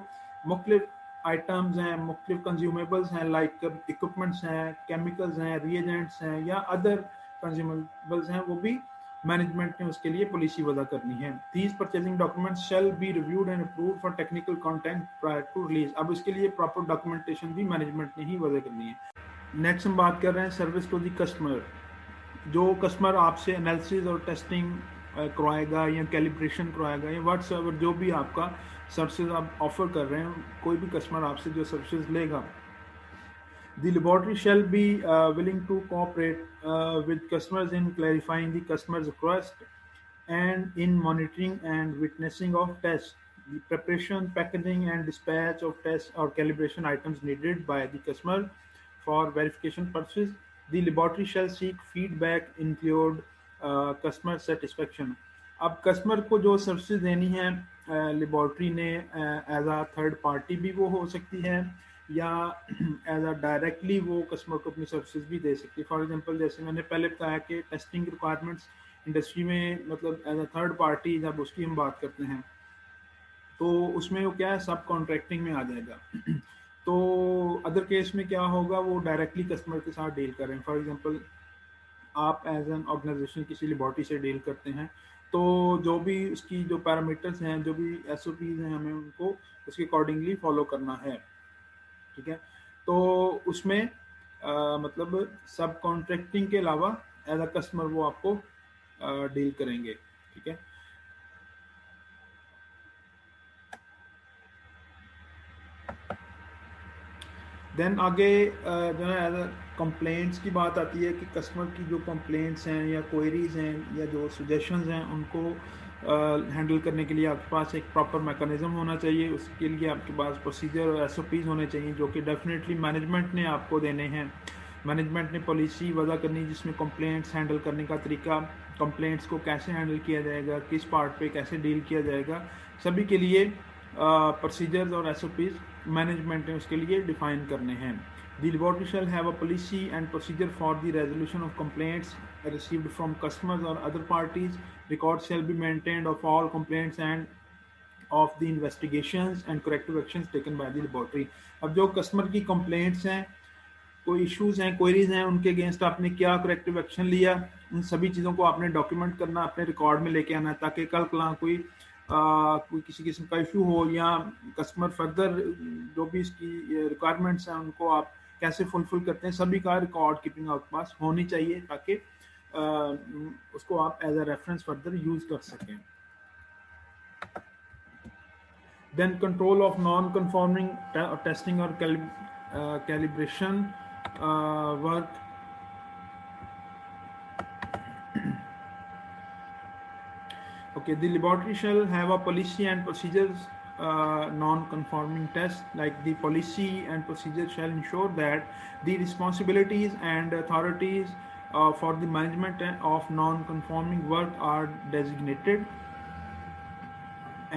मुख्तलिफ आइटम्स हैं, मुख्तलिफ कंज्यूमेबल्स हैं, लाइक इक्विपमेंट्स हैं, केमिकल्स हैं, रिएजेंट्स हैं या अदर कंज्यूमेबल्स हैं, वो भी मैनेजमेंट ने उसके लिए पॉलिसी वजह करनी है। These purchasing documents shall be reviewed and approved for technical content prior to release. अब इसके लिए प्रॉपर डॉक्यूमेंटेशन भी मैनेजमेंट ने ही वजह करनी है। नेक्स्ट हम बात कर रहे हैं सर्विस टू द कस्टमर। जो कस्टमर आपसे एनालिसिस और टेस्टिंग करवाएगा या कैलिब्रेशन करवाएगा या व्हाट्सएवर जो भी आपका सर्विसेज आप ऑफर कर रहे हैं, कोई भी कस्टमर आपसे जो सर्विसेज लेगा, the laboratory shall be willing to cooperate with customers in clarifying the customer's request and in monitoring and witnessing of tests, the preparation, packaging, and dispatch of tests or calibration items needed by the customer for verification purposes. The laboratory shall seek feedback include customer satisfaction. अब customer को जो services देनी है laboratory ने as a third party भी वो हो सकती है या एज अ डायरेक्टली वो कस्टमर को अपनी सर्विसेज भी दे सकती है। फॉर एग्जांपल जैसे मैंने पहले बताया कि टेस्टिंग रिक्वायरमेंट्स इंडस्ट्री में मतलब एज अ थर्ड पार्टी जब उसकी हम बात करते हैं तो उसमें वो क्या है, सब कॉन्ट्रैक्टिंग में आ जाएगा। तो अदर केस में क्या होगा, वो डायरेक्टली कस्टमर के साथ डील कर रहे हैं। फॉर एग्जांपल आप एज एन ऑर्गेनाइजेशन किसी लेबॉर्ट्री से डील करते हैं तो जो भी उसकी जो पैरामीटर्स हैं, जो भी एसओपीज हैं, हमें उनको उसके अकॉर्डिंगली फॉलो करना है। ठीक है, तो उसमें मतलब सब कॉन्ट्रैक्टिंग के अलावा एज अ कस्टमर वो आपको डील करेंगे। ठीक है, देन आगे जो है एज कंप्लेंट्स की बात आती है कि कस्टमर की जो कंप्लेंट्स हैं या क्वेरीज हैं या जो सजेशंस हैं उनको हैंडल करने के लिए आपके पास एक प्रॉपर मैकेनिज्म होना चाहिए। उसके लिए आपके पास प्रोसीजर और एसओपीज होने चाहिए जो कि डेफिनेटली मैनेजमेंट ने आपको देने हैं। मैनेजमेंट ने पॉलिसी वजह करनी जिसमें कंप्लेंट्स हैंडल करने का तरीका, कंप्लेंट्स को कैसे हैंडल किया जाएगा, किस पार्ट पे कैसे डील किया जाएगा, सभी के लिए प्रोसीजर्स और एसओपीज मैनेजमेंट ने उसके लिए डिफाइन करने हैं। The laboratory shall have a policy and procedure for the resolution of complaints received from customers or other parties. Records shall be maintained of all complaints and of the investigations and corrective actions taken by the laboratory. अब जो customer की complaints हैं, कोई issues हैं, queries हैं, उनके against आपने क्या करेक्टिव एक्शन लिया, उन सभी चीज़ों को आपने डॉक्यूमेंट करना, अपने रिकॉर्ड में लेके आना ताकि कल कला कोई किसी किस्म का इशू हो या कस्टमर फर्दर जो भी इसकी रिक्वायरमेंट्स हैं उनको आप कैसे फुलफिल करते हैं, सभी का रिकॉर्ड कीपिंग आपके पास होनी चाहिए ताकि उसको आप as a reference further use कर सकें। Then control of non conforming testing और calibration work. Okay, the laboratory shall have a policy and procedures non-conforming tests. Like the policy and procedure shall ensure that the responsibilities and authorities for the management of non-conforming work are designated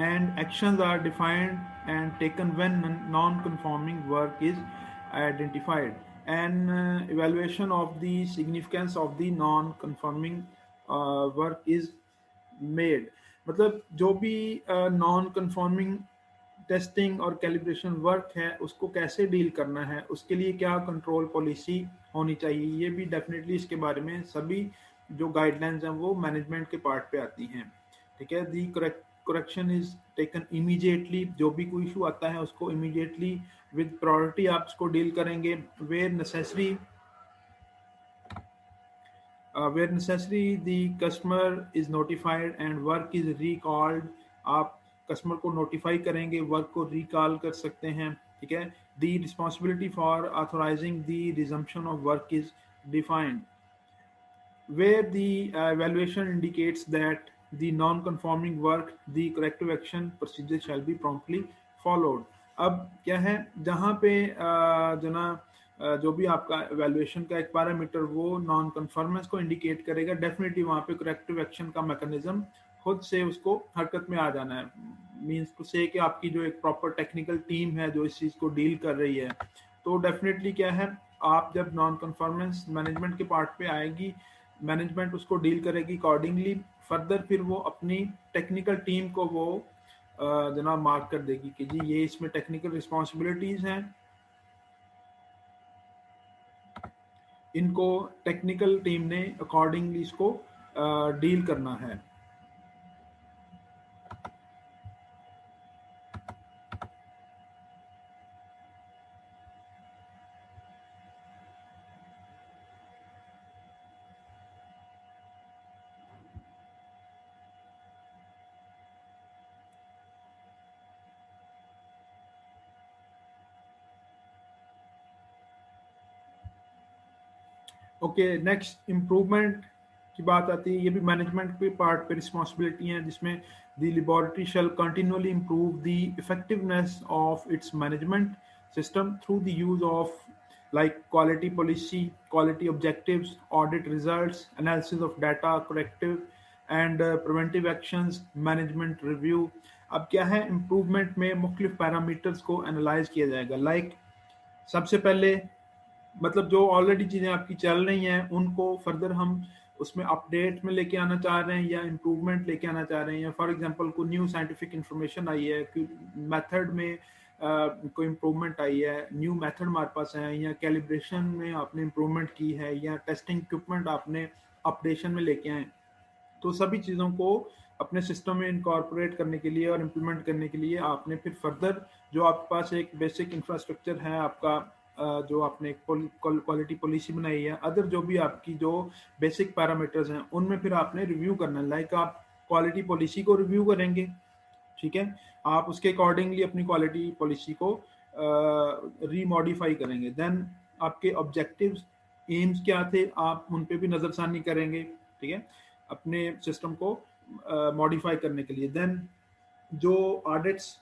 and actions are defined and taken when non-conforming work is identified. An evaluation of the significance of the non-conforming work is made. मतलब जो भी non conforming testing और calibration work है उसको कैसे deal करना है, उसके लिए क्या कंट्रोल पॉलिसी होनी चाहिए, ये भी डेफिनेटली इसके बारे में सभी जो गाइडलाइंस हैं वो मैनेजमेंट के पार्ट पे आती हैं। ठीक है, दी करेक्शन इज टेकन इमीडिएटली। जो भी कोई इशू आता है उसको इमीडिएटली विद प्रायोरिटी आप उसको डील करेंगे। Where necessary where necessary the customer is notified and work is recalled। आप कस्टमर को नोटिफाई करेंगे, वर्क को रिकॉल कर सकते हैं। ठीक है, the responsibility for authorizing the resumption of work is defined where the evaluation indicates that the non-conforming work the corrective action procedure shall be promptly followed। अब क्या है, जहाँ पे जो ना जो भी आपका एवेल्युएशन का एक पैरामीटर वो नॉन कन्फर्मेंस को इंडिकेट करेगा, डेफिनेटली वहाँ पे करेक्टिव एक्शन का मैकेनिज्म खुद से उसको हरकत में आ जाना है। मींस टू से कि आपकी जो एक प्रॉपर टेक्निकल टीम है जो इस चीज़ को डील कर रही है, तो डेफिनेटली क्या है आप जब नॉन कन्फॉर्मेंस मैनेजमेंट के पार्ट पे आएगी, मैनेजमेंट उसको डील करेगी अकॉर्डिंगली। फर्दर फिर वो अपनी टेक्निकल टीम को वो जनाब मार्क कर देगी कि जी ये इसमें टेक्निकल रिस्पॉन्सिबिलिटीज हैं, इनको टेक्निकल टीम ने अकॉर्डिंगली इसको डील करना है। ओके, नेक्स्ट इम्प्रूवमेंट की बात आती है। ये भी मैनेजमेंट के पार्ट पे रिस्पॉन्सिबिलिटी है, जिसमें the laboratory shall continually improve the effectiveness of its management system through the use of like quality policy, quality objectives, audit results, analysis of data, corrective and preventive actions, management review। अब क्या है, improvement में मुख्तलिफ parameters को analyse किया जाएगा। सबसे पहले मतलब जो ऑलरेडी चीज़ें आपकी चल रही हैं उनको फर्दर हम उसमें अपडेट में लेके आना चाह रहे हैं या इम्प्रूवमेंट लेके आना चाह रहे हैं, या फॉर एग्जांपल कोई न्यू साइंटिफिक इंफॉर्मेशन आई है कि मेथड में कोई इम्प्रूवमेंट आई है, न्यू मेथड हमारे पास है, या कैलिब्रेशन में आपने इम्प्रूवमेंट की है, या टेस्टिंग इक्विपमेंट आपने अपडेशन में लेके आए। तो सभी चीज़ों को अपने सिस्टम में इनकॉर्पोरेट करने के लिए और इम्प्लीमेंट करने के लिए आपने फिर फर्दर जो आपके पास एक बेसिक इंफ्रास्ट्रक्चर है आपका, जो आपने क्वालिटी पॉलिसी बनाई है, अदर जो भी आपकी जो बेसिक पैरामीटर्स हैं उनमें फिर आपने रिव्यू करना है। आप क्वालिटी पॉलिसी को रिव्यू करेंगे, ठीक है, आप उसके अकॉर्डिंगली अपनी क्वालिटी पॉलिसी को रीमॉडिफाई करेंगे। देन आपके ऑब्जेक्टिव्स, एम्स क्या थे, आप उन पे भी नज़रसानी करेंगे, ठीक है, अपने सिस्टम को मॉडिफाई करने के लिए। देन जो ऑडिट्स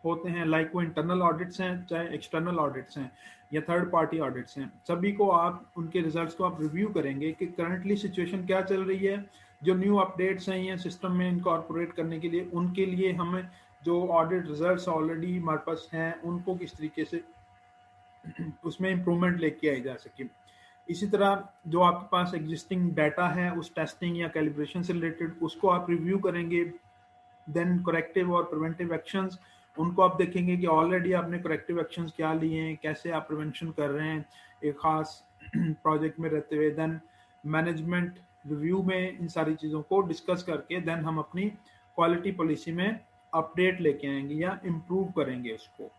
होते हैं, वो इंटरनल ऑडिट्स हैं चाहे एक्सटर्नल ऑडिट्स हैं या थर्ड पार्टी ऑडिट्स हैं, सभी को आप उनके रिजल्ट्स को आप रिव्यू करेंगे कि करंटली सिचुएशन क्या चल रही है, जो न्यू अपडेट्स हैं या सिस्टम में इनकॉर्पोरेट करने के लिए, उनके लिए हमें जो ऑडिट रिजल्ट्स ऑलरेडी हमारे पास हैं उनको किस तरीके से उसमें इम्प्रूवमेंट लेके आई जा सके। इसी तरह जो आपके पास एग्जिस्टिंग डाटा है उस टेस्टिंग या कैलिब्रेशन से रिलेटेड उसको आप रिव्यू करेंगे। देन करेक्टिव और प्रिवेंटिव एक्शंस, उनको आप देखेंगे कि ऑलरेडी आपने करेक्टिव एक्शंस क्या लिए हैं, कैसे आप प्रिवेंशन कर रहे हैं एक खास प्रोजेक्ट में रहते हुए। देन मैनेजमेंट रिव्यू में इन सारी चीज़ों को डिस्कस करके देन हम अपनी क्वालिटी पॉलिसी में अपडेट लेके आएंगे या इम्प्रूव करेंगे उसको।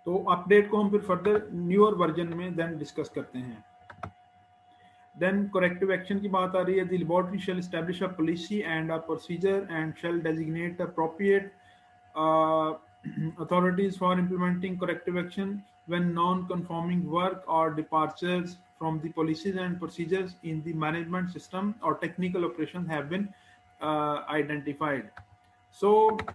तो अपडेट को हम फिर फर्दर न्यूअर वर्जन में देन डिस्कस करते हैं। देन करेक्टिव एक्शन की बात आ रही है। The laboratory shall establish a policy and a procedure and shall designate appropriate authorities for implementing corrective action when non-conforming work or departures from the policies and procedures in the management system or technical operations have been identified। So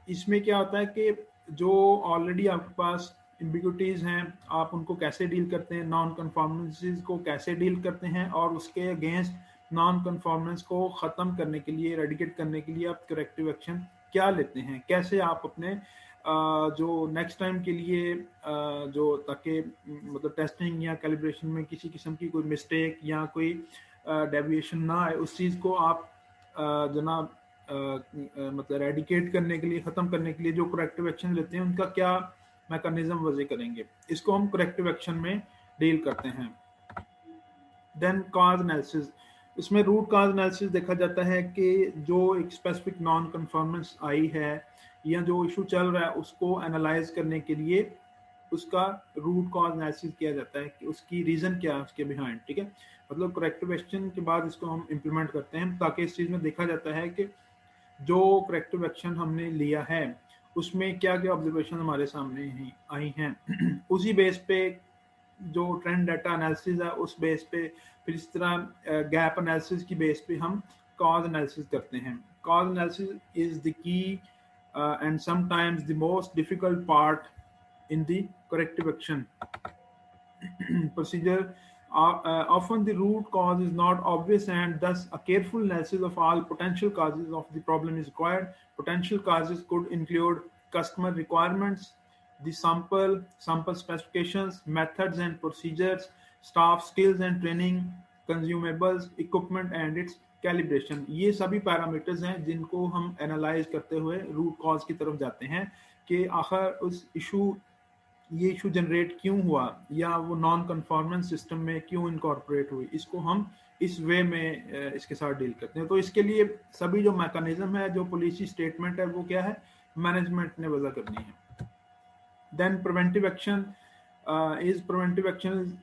इसमें क्या होता है कि जो already आपके पास ambiguities हैं आप उनको कैसे डील करते हैं, नॉन कन्फॉर्मेंसेस को कैसे डील करते हैं, और उसके अगेंस्ट नॉन कन्फॉर्मेंस को ख़त्म करने के लिए, रेडिकेट करने के लिए आप करेक्टिव एक्शन क्या लेते हैं, कैसे आप अपने जो नेक्स्ट टाइम के लिए जो ताकि मतलब टेस्टिंग या कैलिब्रेशन में किसी किस्म की कोई मिस्टेक या कोई डेविएशन ना आए, उस चीज़ को आप जनाब मतलब रेडिकेट करने के लिए, ख़त्म करने के लिए जो करेक्टिव एक्शन लेते हैं उनका क्या मैकेनिज्म वजह करेंगे, इसको हम करेक्टिव एक्शन में डील करते हैं। देन कॉज एनालिसिस, इसमें रूट कॉज एनालिसिस देखा जाता है कि जो एक स्पेसिफिक नॉन कन्फॉर्मेंस आई है या जो इशू चल रहा है उसको एनालाइज करने के लिए उसका रूट कॉज एनालिसिस किया जाता है कि उसकी रीज़न क्या है उसके बिहाइंड, ठीक है, मतलब करेक्टिव एक्शन के बाद इसको हम इम्प्लीमेंट करते हैं ताकि इस चीज़ में देखा जाता है कि जो करेक्टिव एक्शन हमने लिया है उसमें क्या क्या ऑब्जर्वेशन हमारे सामने आई हैं उसी बेस पे जो ट्रेंड डाटा एनालिसिस है उस बेस पे फिर इस तरह गैप एनालिसिस की बेस पे हम कॉज एनालिसिस करते हैं। Cause analysis is the key and sometimes the most difficult part in the corrective action procedure। Often the root cause is not obvious and thus a careful analysis of all potential causes of the problem is required। Potential causes could include customer requirements, the sample specifications, methods and procedures, staff skills and training, consumables, equipment and its calibration. ये सभी parameters हैं जिनको हम analyse करते हुए root cause की तरफ जाते हैं कि आखिर उस ये इशू जनरेट क्यों हुआ या वो नॉन कन्फॉर्मेंस सिस्टम में क्यों इनकॉर्पोरेट हुई, इसको हम इस वे में इसके साथ डील करते हैं। तो इसके लिए सभी जो मैकेनिज्म है, जो पॉलिसी स्टेटमेंट है, वो क्या है, मैनेजमेंट ने वजह करनी है। Then preventive action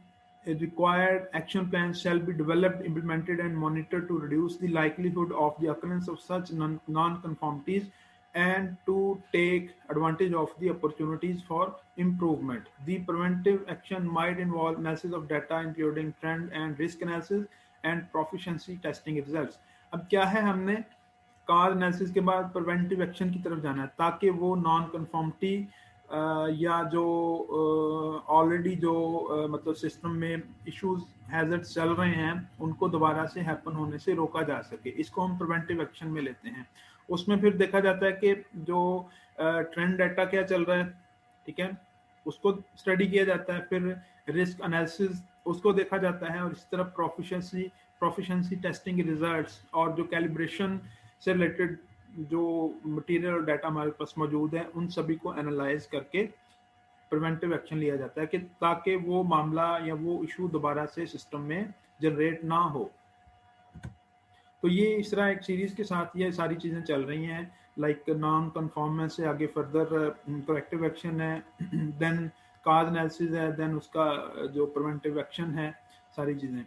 is required. Action plans shall be developed, implemented and monitored to reduce the likelihood of the occurrence of such non-conformities and to take advantage of the opportunities for improvement. The preventive action might involve analysis of data including trend and risk analysis and proficiency testing results. अब क्या है, हमने cause analysis के बाद preventive action की तरफ जाना है ताकि वो नॉन कन्फॉर्मिटी या जो ऑलरेडी जो मतलब सिस्टम में इश्यूज हैजर्ड चल रहे हैं उनको दोबारा से हैपन होने से रोका जा सके। इसको हम प्रिवेंटिव एक्शन में लेते हैं। उसमें फिर देखा जाता है कि जो ट्रेंड डाटा क्या चल रहा है, ठीक है, उसको स्टडी किया जाता है। फिर रिस्क एनालिसिस उसको देखा जाता है और इस तरह प्रोफिशिएंसी टेस्टिंग रिजल्ट्स और जो कैलिब्रेशन से रिलेटेड जो मटेरियल और डाटा हमारे पास मौजूद है उन सभी को एनालाइज करके प्रिवेंटिव एक्शन लिया जाता है कि ताकि वो मामला या वो इशू दोबारा से सिस्टम में जनरेट ना हो। तो ये इस तरह एक सीरीज के साथ ये सारी चीज़ें चल रही हैं, लाइक नॉन कन्फॉर्मेंस से आगे फर्दर करेक्टिव एक्शन है, देन कॉज एनालिसिस है, देन उसका जो प्रिवेंटिव एक्शन है, सारी चीज़ें।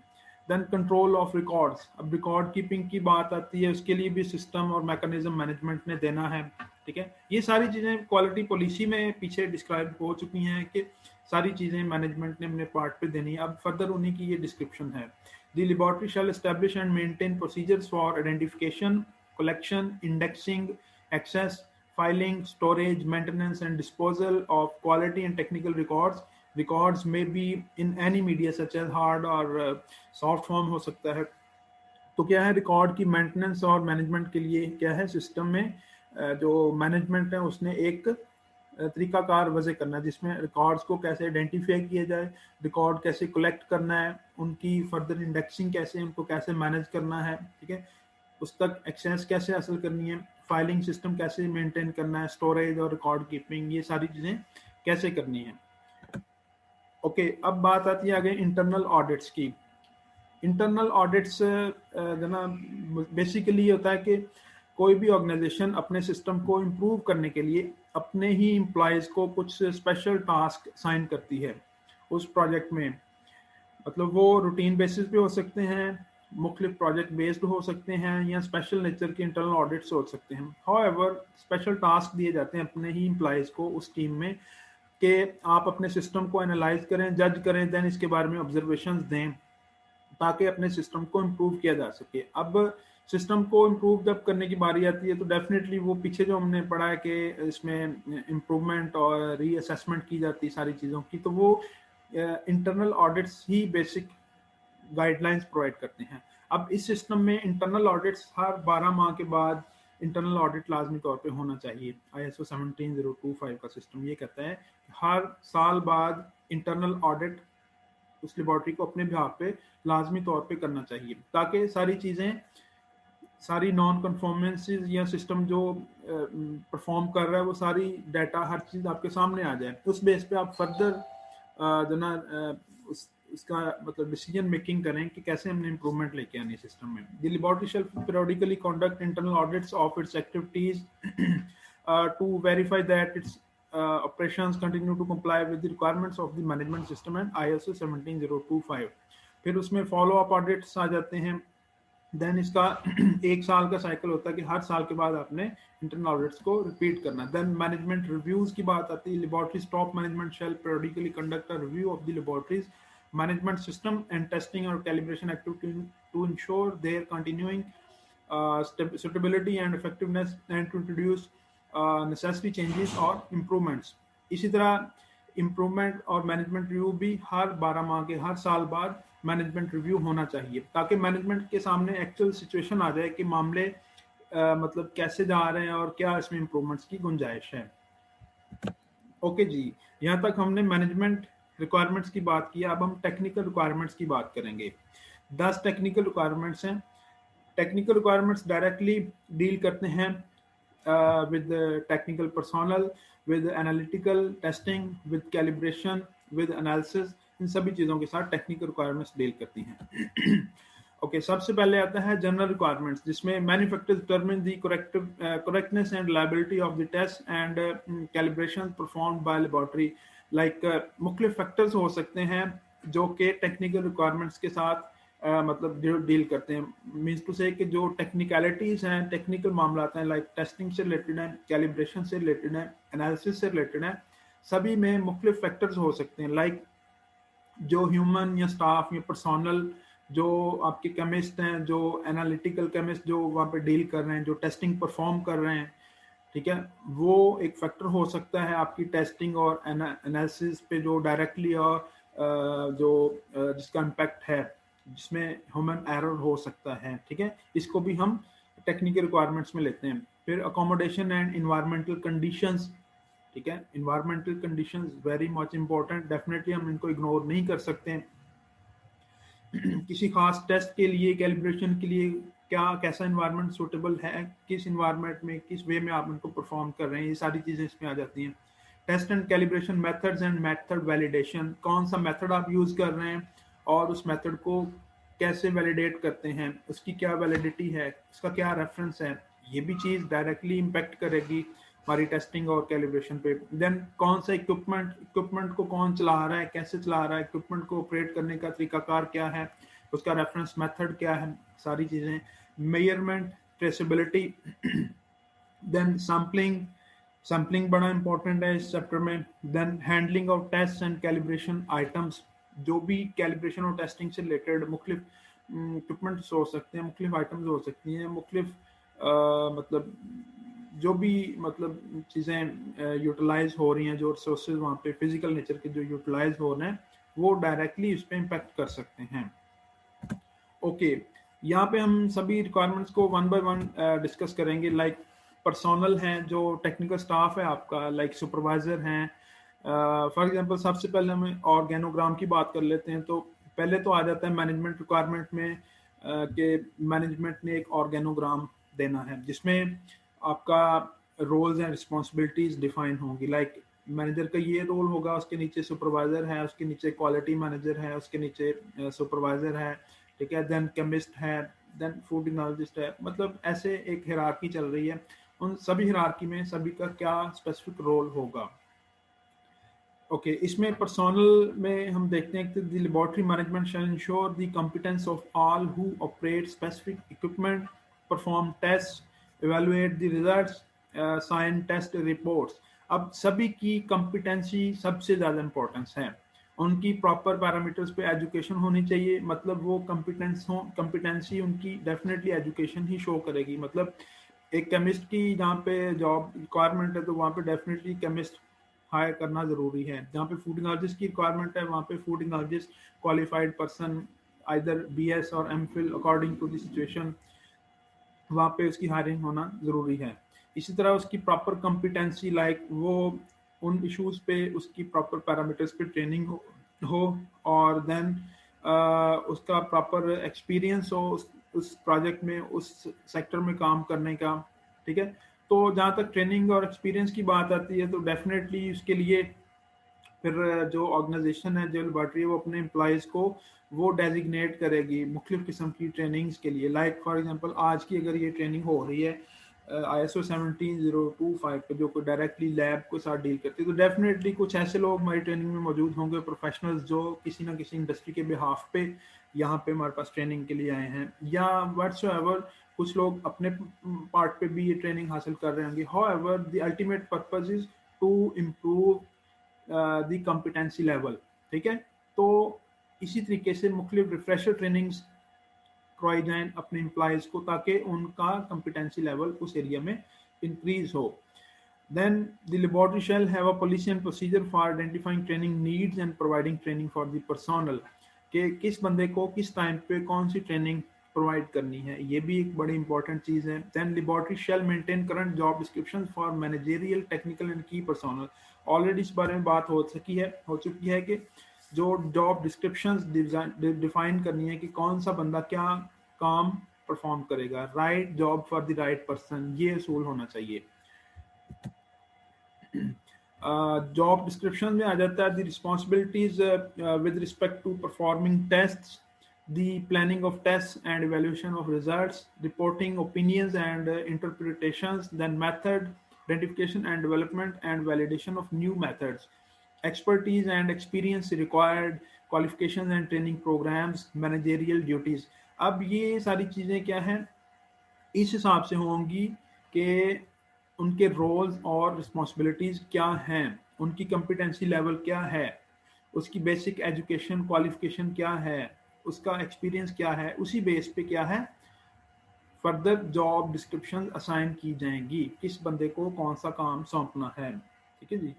Then control of records. अब रिकॉर्ड कीपिंग की बात आती है, उसके लिए भी सिस्टम और मैकेनिज्म मैनेजमेंट ने देना है, ठीक है। ये सारी चीज़ें क्वालिटी पॉलिसी में पीछे डिस्क्राइब हो चुकी हैं कि सारी चीज़ें मैनेजमेंट ने अपने पार्ट पे देनी है। अब फर्दर उन्हीं की ये डिस्क्रिप्शन है। The laboratory shall establish and maintain procedures for identification, collection, indexing, access, filing, storage, maintenance, and disposal of quality and technical records. Records may be in any media such as hard or soft form हो सकता है। तो क्या है, record की maintenance और management के लिए क्या है, सिस्टम में जो मैनेजमेंट है उसने एक तरीकाकार वजह करना है जिसमें रिकॉर्ड्स को कैसे आइडेंटिफाई किया जाए, रिकॉर्ड कैसे कलेक्ट करना है, उनकी फर्दर इंडेक्सिंग कैसे, उनको कैसे मैनेज करना है, ठीक है, उस तक एक्सेस कैसे हासिल करनी है, फाइलिंग सिस्टम कैसे मेंटेन करना है, स्टोरेज और रिकॉर्ड कीपिंग, ये सारी चीज़ें कैसे करनी है। ओके, अब बात आती है आगे इंटरनल ऑडिट्स की। इंटरनल ऑडिट्स जो ना बेसिकली ये होता है कि कोई भी ऑर्गेनाइजेशन अपने सिस्टम को इम्प्रूव करने के लिए अपने ही एम्प्लॉयज़ को कुछ स्पेशल टास्क साइन करती है उस प्रोजेक्ट में। मतलब वो रूटीन बेसिस पे हो सकते हैं, मुख्तलिफ प्रोजेक्ट बेस्ड हो सकते हैं, या स्पेशल नेचर के इंटरनल ऑडिट्स हो सकते हैं। हाउएवर स्पेशल टास्क दिए जाते हैं अपने ही एम्प्लॉयज़ को उस टीम में कि आप अपने सिस्टम को एनालाइज करें, जज करें, देन इसके बारे में ऑब्जर्वेशंस दें ताकि अपने सिस्टम को इम्प्रूव किया जा सके। अब सिस्टम को इम्प्रूव जब करने की बारी आती है तो डेफिनेटली वो पीछे जो हमने पढ़ा है कि इसमें इम्प्रूवमेंट और रीअसेसमेंट की जाती है सारी चीज़ों की, तो वो इंटरनल ऑडिट्स ही बेसिक गाइडलाइंस प्रोवाइड करते हैं। अब इस सिस्टम में इंटरनल ऑडिट्स हर 12 माह के बाद इंटरनल ऑडिट लाजमी तौर पे होना चाहिए। ISO 17025 का सिस्टम ये कहता है कि हर साल बाद इंटरनल ऑडिट उस लेबॉर्ट्री को अपने बिहाफ पे लाजमी तौर पे करना चाहिए ताकि सारी चीज़ें, सारी नॉन कन्फॉर्मेंसेस या सिस्टम जो परफॉर्म कर रहा है वो सारी डाटा हर चीज़ आपके सामने आ जाए। उस बेस पे आप फर्दर जो ना उसका मतलब डिसीजन मेकिंग करें कि कैसे हमने इम्प्रूवमेंट लेके आनी सिस्टम में। The laboratory shall periodically conduct internal audits of its activities to verify that its operations continue to comply with the requirements of the management system and ISO 17025। फिर उसमें follow up audits आ जाते हैं। Then इसका 1 साल का cycle होता है कि हर साल के बाद आपने इंटरनल ऑडिट्स को रिपीट करना। देन मैनेजमेंट रिव्यूज की बात आती है। Laboratory's top management shall periodically conduct a review of the laboratories management system and testing or calibration activity to ensure their continuing suitability and effectiveness and to introduce necessary changes or improvements। इसी तरह improvement और management review भी हर 12 माह के, हर साल बाद management review होना चाहिए ताकि मैनेजमेंट के सामने एक्चुअल सिचुएशन आ जाए कि मामले मतलब कैसे जा रहे हैं और क्या इसमें इम्प्रूवमेंट्स की गुंजाइश है। ओके जी, यहाँ तक हमने मैनेजमेंट रिक्वायरमेंट्स की बात की। अब हम टेक्निकल रिक्वायरमेंट्स की बात करेंगे। 10 टेक्निकल रिक्वायरमेंट्स हैं। टेक्निकल रिक्वायरमेंट्स डायरेक्टली डील करते हैं with technical personnel, with analytical testing, with calibration, with analysis. इन सभी चीज़ों के साथ टेक्निकल रिक्वायरमेंट्स डील करती हैं। ओके, सबसे पहले आता है जनरल रिक्वायरमेंट्स, जिसमें manufacturers determine the correctness and liability of the test and calibration performed by laboratory. Like मुख्तलिफ फैक्टर्स हो सकते हैं जो कि टेक्निकल रिक्वायरमेंट्स के साथ मतलब डील करते हैं। मीन्स टू से कि जो टेक्निकलिटीज हैं, टेक्निकल मामला हैं, लाइक टेस्टिंग से रिलेटेड है, कैलिब्रेशन से रिलेटेड है, एनालिसिस से रिलेटेड है, सभी में मुख्तलिफ फैक्टर्स हो सकते हैं। लाइक जो ह्यूमन या स्टाफ या पर्सोनल, जो आपके केमिस्ट हैं, जो एनालिटिकल केमिस्ट जो वहाँ पे डील कर रहे हैं, जो टेस्टिंग परफॉर्म कर रहे हैं, ठीक है, वो एक फैक्टर हो सकता है आपकी टेस्टिंग और एनालिसिस पे जो डायरेक्टली और जो जिसका इम्पैक्ट है, जिसमें ह्यूमन एरर हो सकता है। ठीक है, इसको भी हम टेक्निकल रिक्वायरमेंट्स में लेते हैं। फिर अकोमोडेशन एंड इन्वायरमेंटल कंडीशंस। ठीक है, environmental conditions very much important, definitely हम इनको इग्नोर नहीं कर सकते। किसी खास टेस्ट के लिए, कैलिब्रेशन के लिए क्या कैसा इन्वायरमेंट सूटेबल है, किस इन्वायरमेंट में, किस वे में आप इनको परफॉर्म कर रहे हैं, ये सारी चीज़ें इसमें आ जाती हैं। Test and calibration methods and method validation, कौन सा मेथड आप यूज़ कर रहे हैं और उस मेथड को कैसे वैलिडेट करते हैं, उसकी क्या वैलिडिटी है, उसका क्या रेफरेंस है, ये भी चीज़ डायरेक्टली इम्पेक्ट करेगी हमारी टेस्टिंग और कैलिब्रेशन पे। देन कौन सा इक्विपमेंट को कौन चला रहा है, कैसे चला रहा है, इक्विपमेंट को ऑपरेट करने का तरीकाकार क्या है, उसका रेफरेंस मेथड क्या है, सारी चीज़ें। मेजरमेंट, ट्रेसेबिलिटी, देन सैम्पलिंग बड़ा इंपॉर्टेंट है इस चैप्टर में। Then handling of test and calibration items, जो भी कैलिब्रेशन और टेस्टिंग से रिलेटेड मुख्तलिफ इक्विपमेंट्स हो सकते हैं, मुख्तलिफ आइटम्स हो सकती हैं, मुख्तलिफ मतलब जो भी मतलब चीज़ें यूटिलाइज हो रही हैं, जो रिसोर्सेज वहाँ पे फिजिकल नेचर के जो यूटिलाइज हो रहे हैं, वो डायरेक्टली उस पर इम्पेक्ट कर सकते हैं। ओके, यहाँ पे हम सभी रिक्वायरमेंट्स को वन बाय वन डिस्कस करेंगे। लाइक पर्सोनल हैं, जो टेक्निकल स्टाफ है आपका, लाइक सुपरवाइजर हैं। फॉर एग्जांपल सबसे पहले हमें ऑर्गेनोग्राम की बात कर लेते हैं। तो पहले तो आ जाता है मैनेजमेंट रिक्वायरमेंट में कि मैनेजमेंट ने एक ऑर्गेनोग्राम देना है, जिसमें आपका रोल्स एंड रिस्पॉन्सिबिलिटीज डिफाइन होंगी। लाइक मैनेजर का ये रोल होगा, उसके नीचे सुपरवाइजर है, उसके नीचे क्वालिटी मैनेजर है, उसके नीचे सुपरवाइजर है, ठीक है, देन केमिस्ट है, देन फूड टेक्नोलॉजिस्ट है। मतलब ऐसे एक हिरार्की चल रही है। उन सभी हिरार्की में सभी का क्या स्पेसिफिक रोल होगा। ओके, इसमें पर्सोनल में हम देखते हैं कि the laboratory management shall ensure the competence of all who operate specific equipment, perform test, evaluate the results, sign test reports. अब सभी की कॉम्पिटेंसी सबसे ज़्यादा इंपॉर्टेंस है। उनकी प्रॉपर पैरामीटर्स पे एजुकेशन होनी चाहिए, मतलब वो कॉम्पिटेंसी उनकी डेफिनेटली एजुकेशन ही शो करेगी। मतलब एक केमिस्ट की जहाँ पे जॉब रिक्वायरमेंट है, तो वहाँ पे डेफिनेटली केमिस्ट हायर करना ज़रूरी है। जहाँ पे फूड टेक्नोलॉजिस्ट की रिक्वायरमेंट है, वहाँ पे food technologist qualified person either BS और MPhil according to the situation, वहाँ पे उसकी हायरिंग होना ज़रूरी है। इसी तरह उसकी प्रॉपर कॉम्पिटेंसी, लाइक वो उन इश्यूज पे उसकी प्रॉपर पैरामीटर्स पे ट्रेनिंग हो और देन उसका प्रॉपर एक्सपीरियंस हो उस प्रोजेक्ट में, उस सेक्टर में काम करने का। ठीक है, तो जहाँ तक ट्रेनिंग और एक्सपीरियंस की बात आती है, तो डेफिनेटली उसके लिए फिर जो ऑर्गेनाइजेशन है, जो लेबॉर्ट्री है, वो अपने एम्प्लॉयज़ को वो डेजिग्नेट करेगी मुख्तलिफ किस्म की ट्रेनिंग्स के लिए। लाइक फॉर एग्जांपल आज की अगर ये ट्रेनिंग हो रही है ISO 17025 पे, जो कोई डायरेक्टली लैब के साथ डील करती है, तो डेफिनेटली कुछ ऐसे लोग हमारी ट्रेनिंग में मौजूद होंगे, प्रोफेशनल्स, जो किसी ना किसी इंडस्ट्री के बिहाफ पे यहाँ पे हमारे पास ट्रेनिंग के लिए आए हैं, या व्हाट्सएवर कुछ लोग अपने पार्ट पे भी ये ट्रेनिंग हासिल कर रहे होंगे। However the ultimate purpose is to improve the competency level. ठीक है, तो इसी तरीके से मुख्तलिफ रिफ्रेशर ट्रेनिंग्स करवाई जाएं अपने एम्प्लॉयज़ को, ताकि उनका कॉम्पिटेंसी लेवल उस एरिया में इंक्रीज हो। Then the laboratory shall have a policy and procedure for identifying training needs and providing training for the personnel, कि किस बंदे को किस टाइम पे कौन सी ट्रेनिंग प्रोवाइड करनी है, ये भी एक बड़ी इंपॉर्टेंट चीज़ है। Then laboratory shall maintain current job description for managerial technical and key personnel. Already इस बारे में बात हो चुकी है कि जो जॉब डिस्क्रिप्शंस डिफाइन करनी है कि कौन सा बंदा क्या काम परफॉर्म करेगा, right job for the right person, ये असूल होना चाहिए। जॉब डिस्क्रिप्शन में आ जाता है the responsibilities with respect to performing tests, the planning of tests and evaluation of results, reporting opinions and interpretations, then method identification and development and validation of new methods, expertise and experience required, qualifications and training programs, managerial duties। अब ये सारी चीज़ें क्या हैं, इस हिसाब से होंगी कि उनके रोल्स और रिस्पॉन्सिबिलिटीज़ क्या हैं, उनकी कम्पिटेंसी लेवल क्या है, उसकी बेसिक एजुकेशन क्वालिफिकेशन क्या है, उसका एक्सपीरियंस क्या है, उसी बेस पे क्या है फर्दर जॉब डिस्क्रिप्शन असाइन की जाएंगी, किस बंदे को कौन सा काम सौंपना है। ठीक है जी।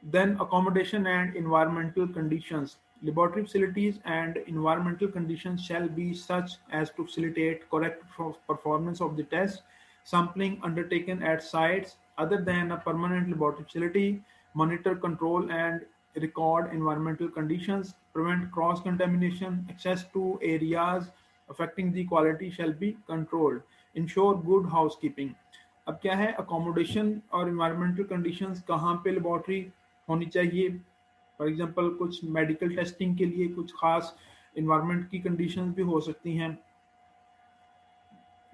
Then accommodation and environmental conditions. Laboratory facilities and environmental conditions shall be such as to facilitate correct performance of the test. Sampling undertaken at sites other than a permanent laboratory facility, monitor, control, and record environmental conditions, prevent cross contamination, access to areas affecting the quality shall be controlled, ensure good housekeeping। अब क्या है, accommodation और environmental conditions कहाँ पे laboratory होनी चाहिए। For example कुछ medical testing के लिए कुछ खास इन्वायरमेंट की कंडीशंस भी हो सकती हैं।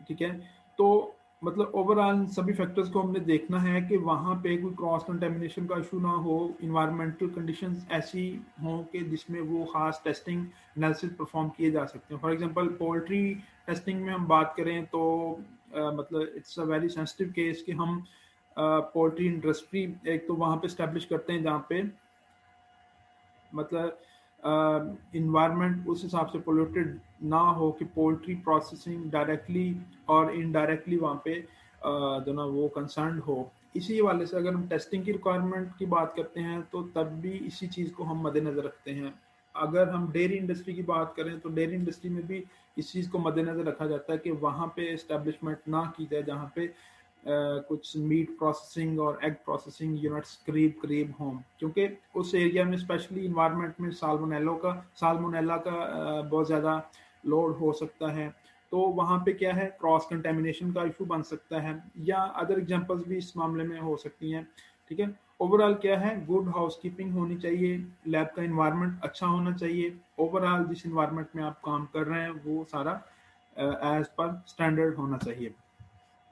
ठीक है, तो मतलब ओवरऑल सभी फैक्टर्स को हमने देखना है कि वहाँ पे कोई क्रॉस कंटेमिनेशन का इशू ना हो, इन्वायरमेंटल कंडीशंस ऐसी हों कि जिसमें वो खास टेस्टिंग एनालिसिस परफॉर्म किए जा सकते हैं। फॉर एग्जांपल पोल्ट्री टेस्टिंग में हम बात करें तो मतलब it's a very sensitive case कि हम पोल्ट्री इंडस्ट्री एक तो वहाँ पे स्टैब्लिश करते हैं जहाँ पे मतलब इन्वायरमेंट उस हिसाब से पोल्यूटेड ना हो कि पोल्ट्री प्रोसेसिंग डायरेक्टली और इनडायरेक्टली वहाँ पे जो ना वो कंसर्न हो। इसी वाले से अगर हम टेस्टिंग की रिक्वायरमेंट की बात करते हैं तो तब भी इसी चीज़ को हम मद्देनज़र रखते हैं। अगर हम डेयरी इंडस्ट्री की बात करें तो डेयरी इंडस्ट्री में भी इस चीज़ को मद्देनज़र रखा जाता है कि वहाँ पे इस्टेब्लिशमेंट ना की जाए जहाँ पे कुछ मीट प्रोसेसिंग और एग प्रोसेसिंग यूनिट्स करीब करीब हों, क्योंकि उस एरिया में स्पेशली इन्वायरमेंट में साल्मोनेला का बहुत ज़्यादा लोड हो सकता है। तो वहाँ पे क्या है, क्रॉस कंटेमिनेशन का इशू बन सकता है, या अदर एग्जांपल्स भी इस मामले में हो सकती हैं। ठीक है, ओवरऑल क्या है, गुड हाउसकीपिंग होनी चाहिए, लैब का इन्वायरमेंट अच्छा होना चाहिए, ओवरऑल जिस इन्वायरमेंट में आप काम कर रहे हैं वो सारा एज पर स्टैंडर्ड होना चाहिए।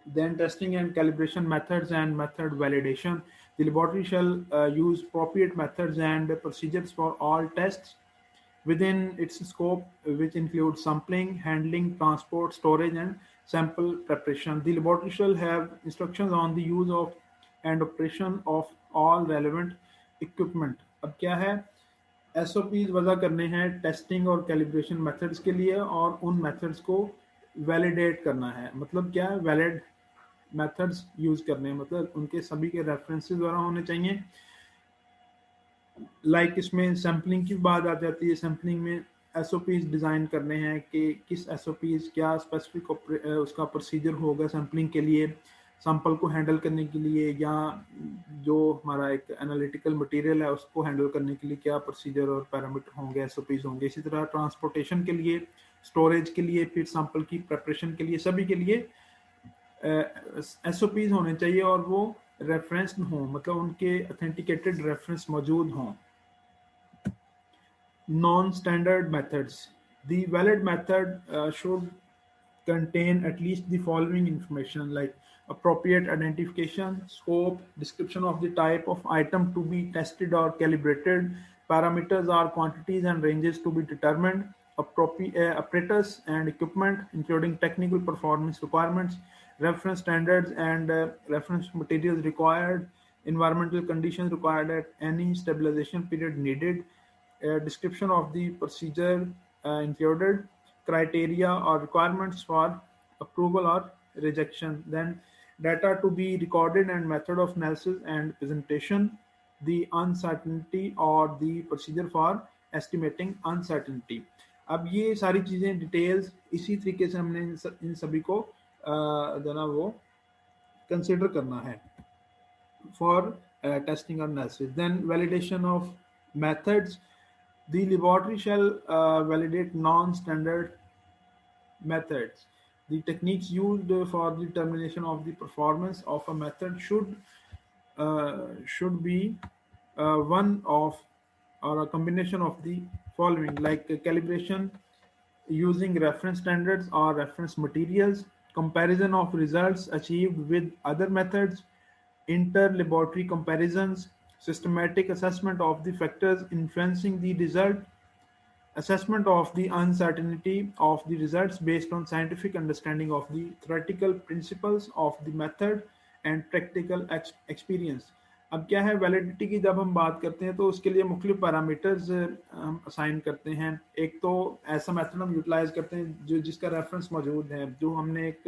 Then testing and calibration methods and method validation. The laboratory shall use appropriate methods and procedures for all tests within its scope, which includes sampling, handling, transport, storage, and sample preparation. The laboratory shall have instructions on the use of and operation of all relevant equipment. अब क्या है, SOPs वजह करने हैं testing और calibration methods के लिए, और उन मेथड्स को वैलिडेट करना है। मतलब क्या है, वैलिड मेथड्स यूज करने हैं, मतलब उनके सभी के रेफरेंसेस वगैरह होने चाहिए। लाइक इसमें सैम्पलिंग की बात आ जाती है, सैम्पलिंग में SOPs डिज़ाइन करने हैं कि किस SOPs क्या स्पेसिफिक उसका प्रोसीजर होगा सैम्पलिंग के लिए, सैंपल को हैंडल करने के लिए, या जो हमारा एक एनालिटिकल मटेरियल है उसको हैंडल करने के लिए क्या प्रोसीजर और पैरामीटर होंगे, SOPs होंगे। इसी तरह ट्रांसपोर्टेशन के लिए, स्टोरेज के लिए, फिर सैंपल की प्रेपरेशन के लिए, सभी के लिए SOPs होने चाहिए और वो रेफरेंस्ड हों, मतलब उनके ऑथेंटिकेटेड रेफरेंस मौजूद हों। Non-standard methods. The valid method should contain at least the following information like appropriate identification, scope, description of the type of item to be tested or calibrated, parameters or quantities and ranges to be determined, apparatus and equipment including technical performance requirements, reference standards and reference materials required, environmental conditions required at any stabilization period needed, a description of the procedure included, criteria or requirements for approval or rejection, then data to be recorded and method of analysis and presentation, the uncertainty or the procedure for estimating uncertainty. अब ये सारी चीज़ें details इसी तरीके से हमने इन सभी को जो ना वो कंसिडर करना है for testing or analysis. Then validation of methods. The laboratory shall validate non-standard methods. The techniques used for the determination of the performance of a method should be one of or a combination of the following, like calibration using reference standards or reference materials, comparison of results achieved with other methods, inter-laboratory comparisons, systematic assessment of the factors influencing the result, assessment of the uncertainty of the results based on scientific understanding of the theoretical principles of the method and practical experience. अब क्या है validity की जब हम बात करते हैं तो उसके लिए मुख्तलिफ पैरामीटर्स हम असाइन करते हैं। एक तो ऐसा मेथड हम यूटिलाइज करते हैं जो जिसका रेफरेंस मौजूद है, जो हमने एक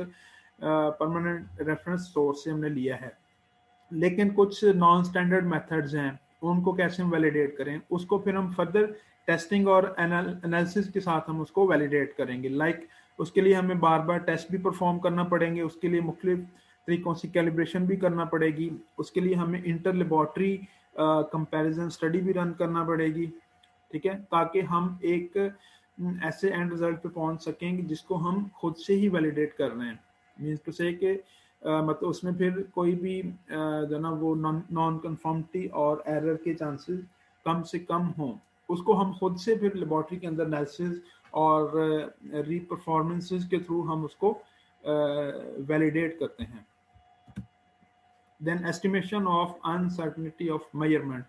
परमानेंट रेफरेंस सोर्स से हमने लिया है। लेकिन कुछ नॉन स्टैंडर्ड मेथड्स हैं, उनको कैसे हम वैलिडेट करें, उसको फिर हम फर्दर टेस्टिंग और एनालिसिस के साथ हम उसको वैलिडेट करेंगे। लाइक उसके लिए हमें बार बार टेस्ट भी परफॉर्म करना पड़ेंगे, उसके लिए मुख्तलिफ तरीकों से कैलिब्रेशन भी करना पड़ेगी, उसके लिए हमें इंटर लेबॉर्ट्री कंपैरिजन स्टडी भी रन करना पड़ेगी, ठीक है, ताकि हम एक ऐसे एंड रिजल्ट पे पहुंच सकेंगे जिसको हम खुद से ही वैलिडेट कर रहे हैं। मीन्स टू से कि मतलब उसमें फिर कोई भी जो ना वो नॉन कन्फर्मिटी और एरर के चांसेस कम से कम हों, उसको हम खुद से फिर लेबॉर्ट्री के अंदर एनालिसिस और री परफॉर्मेंसेस के थ्रू हम उसको वैलिडेट करते हैं। Then estimation of uncertainty of measurement.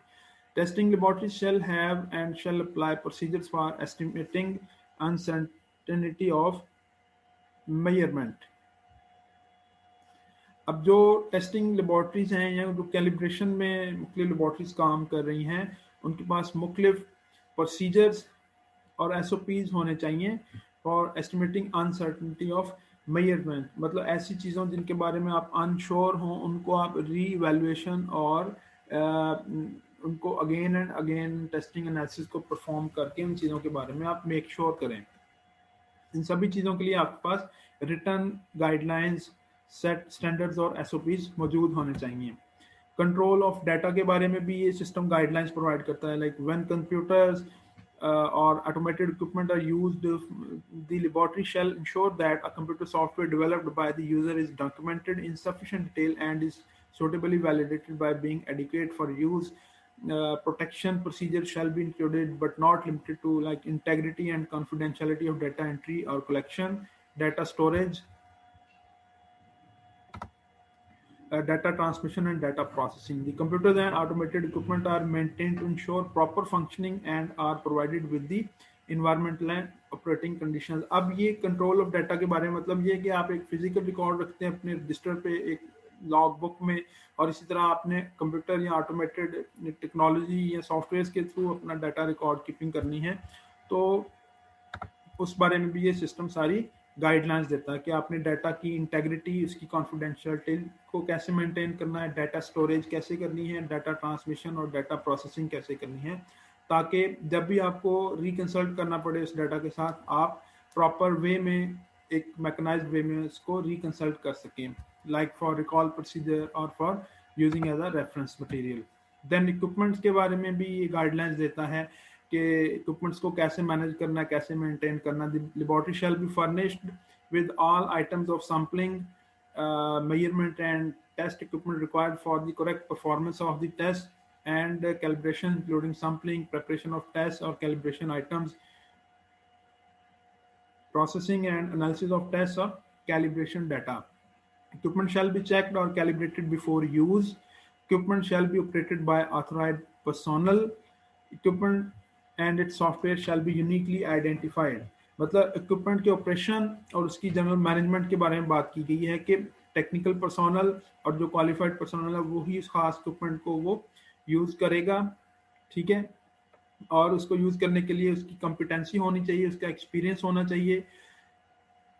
Testing laboratories shall have and shall apply procedures for estimating uncertainty of measurement. अब जो टेस्टिंग लेबॉर्ट्रीज हैं या जो कैलिब्रेशन में मुख्तलिफ लेबॉर्ट्रीज काम कर रही हैं, उनके पास मुख्तलिफ प्रोसीजर्स और SOPs होने चाहिए for estimating uncertainty of measurement. मतलब ऐसी चीज़ों जिनके बारे में आप अनश्योर हों, उनको आप री इवेल्युएशन और उनको again and again testing analysis को परफॉर्म करके उन चीज़ों के बारे में आप मेक श्योर करें। इन सभी चीज़ों के लिए आपके पास रिटर्न गाइडलाइंस, सेट स्टैंडर्ड्स और SOPs मौजूद होने चाहिए। कंट्रोल ऑफ डाटा के बारे में भी ये सिस्टम गाइडलाइंस प्रोवाइड करता है। Like when computers or automated equipment are used, the laboratory shall ensure that a computer software developed by the user is documented in sufficient detail and is suitably validated by being adequate for use. Protection procedures shall be included but not limited to like integrity and confidentiality of data entry or collection, data storage, data transmission and data processing. The computers and automated equipment are maintained to ensure proper functioning and are provided with the environmental and operating conditions. अब ये control of data के बारे में मतलब ये है कि आप एक फिजिकल रिकॉर्ड रखते हैं अपने रजिस्टर पे एक लॉग बुक में, और इसी तरह आपने कंप्यूटर या ऑटोमेटेड टेक्नोलॉजी या सॉफ्टवेयर के थ्रू अपना डाटा रिकॉर्ड कीपिंग करनी है, तो उस बारे में भी ये सिस्टम सारी गाइडलाइंस देता है कि आपने डाटा की इंटेग्रिटी, उसकी कॉन्फिडेंशियलिटी को कैसे मेंटेन करना है, डाटा स्टोरेज कैसे करनी है, डाटा ट्रांसमिशन और डाटा प्रोसेसिंग कैसे करनी है, ताकि जब भी आपको रिकंसल्ट करना पड़े उस डाटा के साथ, आप प्रॉपर वे में एक मैकेनाइज्ड वे में उसको रिकंसल्ट कर सकें, लाइक फॉर रिकॉल प्रोसीजर और for using as a reference material. Then equipments के बारे में भी ये गाइडलाइंस देता है कि इक्विपमेंट्स को कैसे मैनेज करना, कैसे मेंटेन करना। The laboratory shall be furnished with all items of sampling, measurement and test equipment required for the correct performance of the test and calibration, including sampling, preparation of tests or calibration items, processing and analysis of tests or calibration data. Equipment shall be checked or calibrated before use. Equipment shall be operated by authorized personnel. Equipment and its software shall be uniquely identified. मतलब equipment के operation और उसकी general management के बारे में बात की गई है कि टेक्निकल पर्सोनल और जो क्वालिफाइड पर्सोनल है वो ही उस खास इक्विपमेंट को वो यूज़ करेगा, ठीक है, और उसको यूज़ करने के लिए उसकी कॉम्पिटेंसी होनी चाहिए, उसका एक्सपीरियंस होना चाहिए।